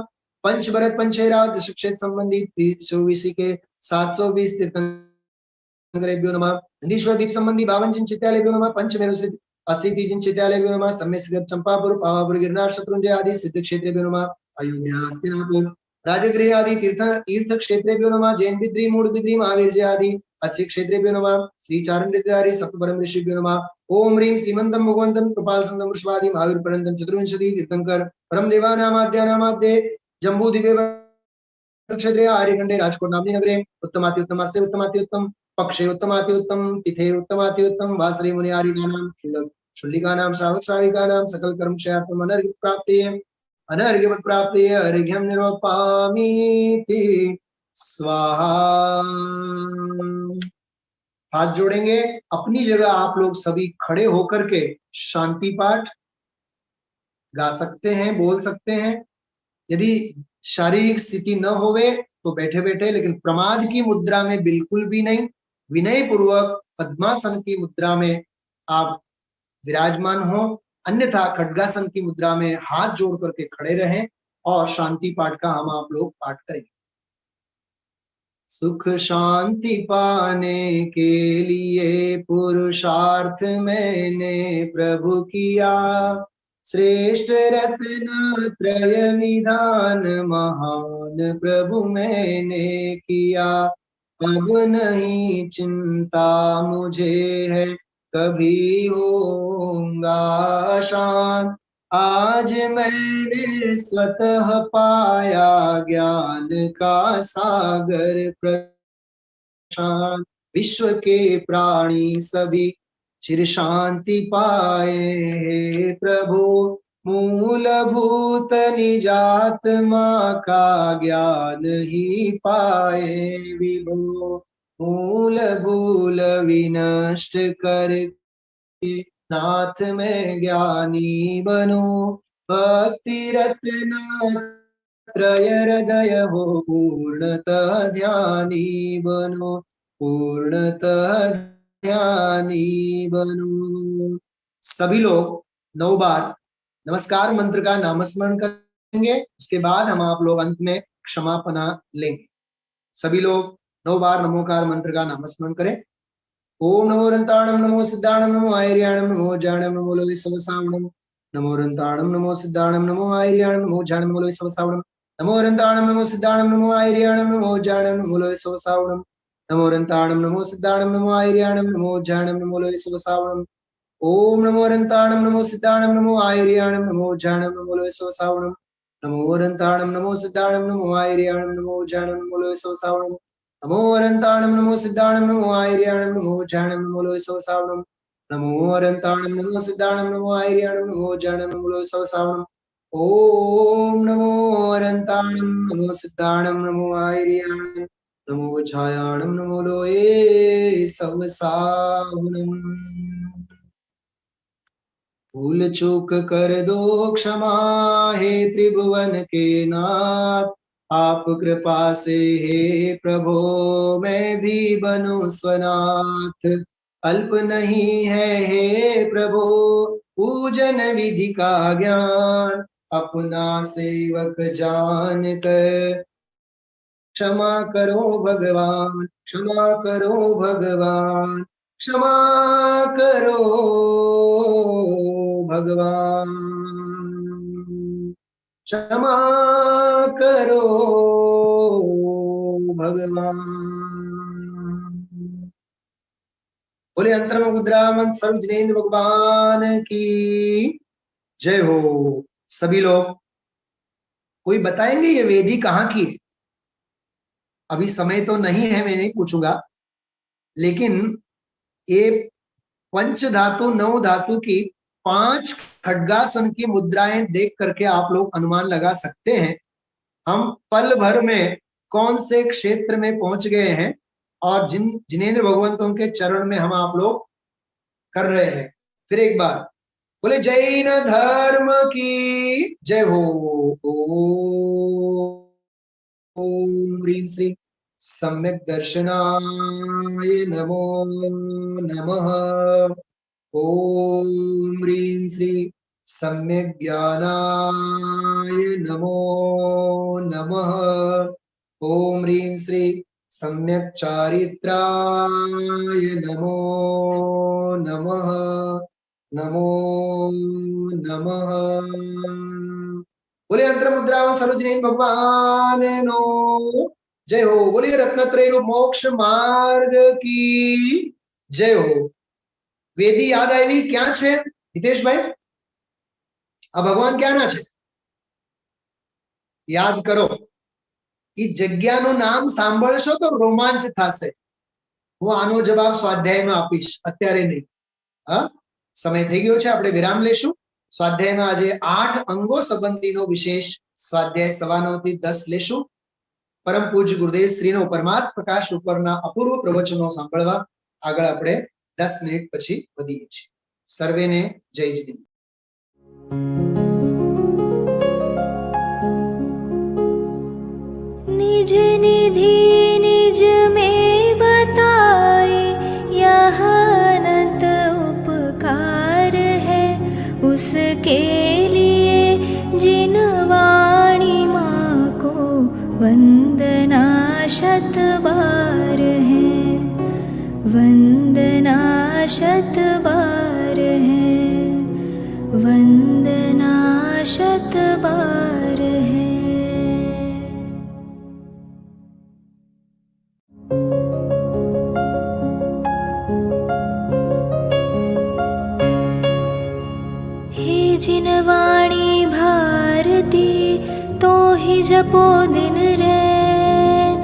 पंच भरत पंचैरावत क्षेत्र संबंधी 320 के 720 तीर्थंकरेभ्यो नमः। नंदीश्वर दीप संबंधी 52 जिनचित्यालयभ्यो नमः। पंचमेरु स्थित 80 जिनचित्यालयभ्यो नमः। सम्यक चंपापुर पावापुर गिरनार शत्रुंजय आदि सिद्ध क्षेत्रेभ्यो नमः। अयोध्या हस्तिनापुर राजगृह आदि तीर्थ क्षेत्रेभ्यो नमः। जैन बिद्री मूड बिद्री महावीर आदि अच्छे क्षेत्रेभ्यो नमः। श्री चारण ऋषि सप्तपरम ऋषिभ्यो नमः। ओम ह्रीं श्रीमंतम भगवंतम कृपाल संतम वृषभादि महावीर पर्यंतम चतुर्विंशति तीर्थंकर परम देवानामाद्यानामाद्ये जम्बू दिव्य क्षेत्रे आर्यखंडे राजकोट नामनी नगरे उत्तमाति उत्तमस्य उत्तमाति उत्तम पक्षे उत्तमाति उत्तम तिथे उत्तमाति उत्तम वासरे मुनि आर्यगानां शुल्लिकानां श्रावक श्राविकानां सकल कर्म क्षयार्थम अनर्घ्य प्राप्ति अर्घ्यम निरूपामीति स्वाहा। हाथ जोड़ेंगे अपनी जगह। आप लोग सभी खड़े होकर के शांति पाठ गा सकते हैं, बोल सकते हैं। यदि शारीरिक स्थिति न होवे तो बैठे बैठे, लेकिन प्रमाद की मुद्रा में बिल्कुल भी नहीं। विनय पूर्वक पद्मासन की मुद्रा में आप विराजमान हो, अन्यथा खड्गासन की मुद्रा में हाथ जोड़ करके खड़े रहें और शांति पाठ का हम आप लोग पाठ करेंगे। सुख शांति पाने के लिए पुरुषार्थ मैंने प्रभु किया। श्रेष्ठ रत्न त्रय निधान महान प्रभु मैंने किया। अब नहीं चिंता मुझे है कभी होऊंगा शांत। आज मैंने स्वतः पाया ज्ञान का सागर प्रशांत। विश्व के प्राणी सभी चिर शांति पाए प्रभु। मूलभूत निजात्मा का ज्ञान ही पाए विभो। मूल भूल विनष्ट करके नाथ में ज्ञानी बनो। भक्ति रत्न त्रय हृदय हो पूर्णतः ध्यानी बनो। पूर्णतः ध्यानी बनो। सभी लोग 9 बार नमस्कार मंत्र का नामस्मरण करेंगे। उसके बाद हम आप लोग अंत में क्षमापना लेंगे। सभी लोग 9 बार नमोकार मंत्र का नामस्मरण करें। ओम नमो रंताणम नमो सिद्धाणम नमो आयर्याणम नमो जाणम नमो लोवे सवसावणम। नमो रंताणम नमो सिद्धाणम नमो आयर्याणम नमो जाणम नमो लोवे सवसावणम। नमो रंताणम नमो सिद्धाणम नमो आयर्याणम नमो जाणम नमो लोवे सवसावणम। नमो रंताणम नमो सिद्धाणम नमो आयर्याणम नमो जाणम नमो लोवे सवसावणम। ओम नमो रंताणम नमो सिद्धाणम नमो आयर्याणम नमो जाणम नमो लोवे सवसावणम। नमो रंताणम नमो सिद्धाणम नमो आयर्याणम नमो जाणम नमो लोवे सवसावणम। नमो रंताणम नमो सिद्धाणम नमो आयर्याणम नमो जाणम नमो लोवे सवसावणम। नमो रंताणम नमो सिद्धाणम नमो आयर्याणम नमो जाणम नमो लोवे सवसावणम। ओम नमो रंताणम नमो सिद्धाणम नमो आयर्याणम नमो छायाणम नमो लोवे सवसावणम। भूल चूक कर दो क्षमा हे त्रिभुवन के नाथ। आप कृपा से हे प्रभु मैं भी बनूं स्वनाथ। अल्प नहीं है हे प्रभु पूजन विधि का ज्ञान, अपना सेवक जान कर क्षमा करो भगवान, क्षमा करो भगवान, क्षमा करो भगवान, क्षमा करो भगवान। बोले अंतर्मुख मुद्रामन सर्व जिनेन्द्र भगवान की जय हो। सभी लोग कोई बताएंगे ये वेदी कहाँ की है? अभी समय तो नहीं है, मैं नहीं पूछूंगा, लेकिन ये पंच धातु नौ धातु की 5 खड्गासन की मुद्राएं देख करके आप लोग अनुमान लगा सकते हैं हम पल भर में कौन से क्षेत्र में पहुंच गए हैं और जिनेंद्र भगवंतों के चरण में हम आप लोग कर रहे हैं। फिर एक बार बोले जैन धर्म की जय हो। ओम ह्रीं श्री सम्यक दर्शनाय नमो नमः। ओम ह्रीं श्री सम्यक ज्ञानाय नमो नमः। ओम ह्रीं श्री सम्यक चारित्राय नमो नमः नमो नमः। बोले अंतर मुद्रा सर्वजनीन भगवान नो जय हो। बोलिए रत्नत्रय रूप मोक्ष मार्ग की जय हो। वेदी याद आई क्या छे हितेश भाई? आ भगवान क्या ना छे याद करो। ई जग्याનું નામ સાંભળશો તો રોમાંચ થશે। હું આનો જવાબ સ્વાધ્યાયમાં આપીશ, અત્યારે નહીં। હા, સમય થઈ ગયો છે, આપણે વિરામ લેશું। સ્વાધ્યાયમાં આજે 8 અંગો સંબંધીનો વિશેષ સ્વાધ્યાય 9:15 થી 10 લેશું। પરમ પૂજ્ય ગુરુદેવ શ્રીનો પરમાત્મ પ્રકાશ ઉપરના અપૂર્વ પ્રવચનો સાંભળવા આગળ આપણે 10 મિનિટ પછી વધીએ છીએ। સર્વેને જય જીનેન્દ્ર। निज निधि निज में बताए यह अनंत उपकार है, उसके लिए जिन वाणी माँ को वंदना शत बार है, वंदना शत बार है, वंदना शत बार है। जिन वाणी भारती तो ही जपो दिन रैन,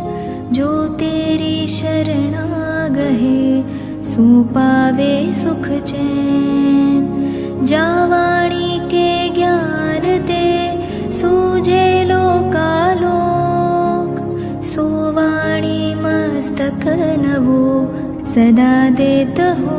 जो तेरी शरणा गहे सो पावे सुख चैन। जा वाणी के ज्ञान ते सूझे लोकालोक, सो वाणी मस्तक नवो सदा देत हो।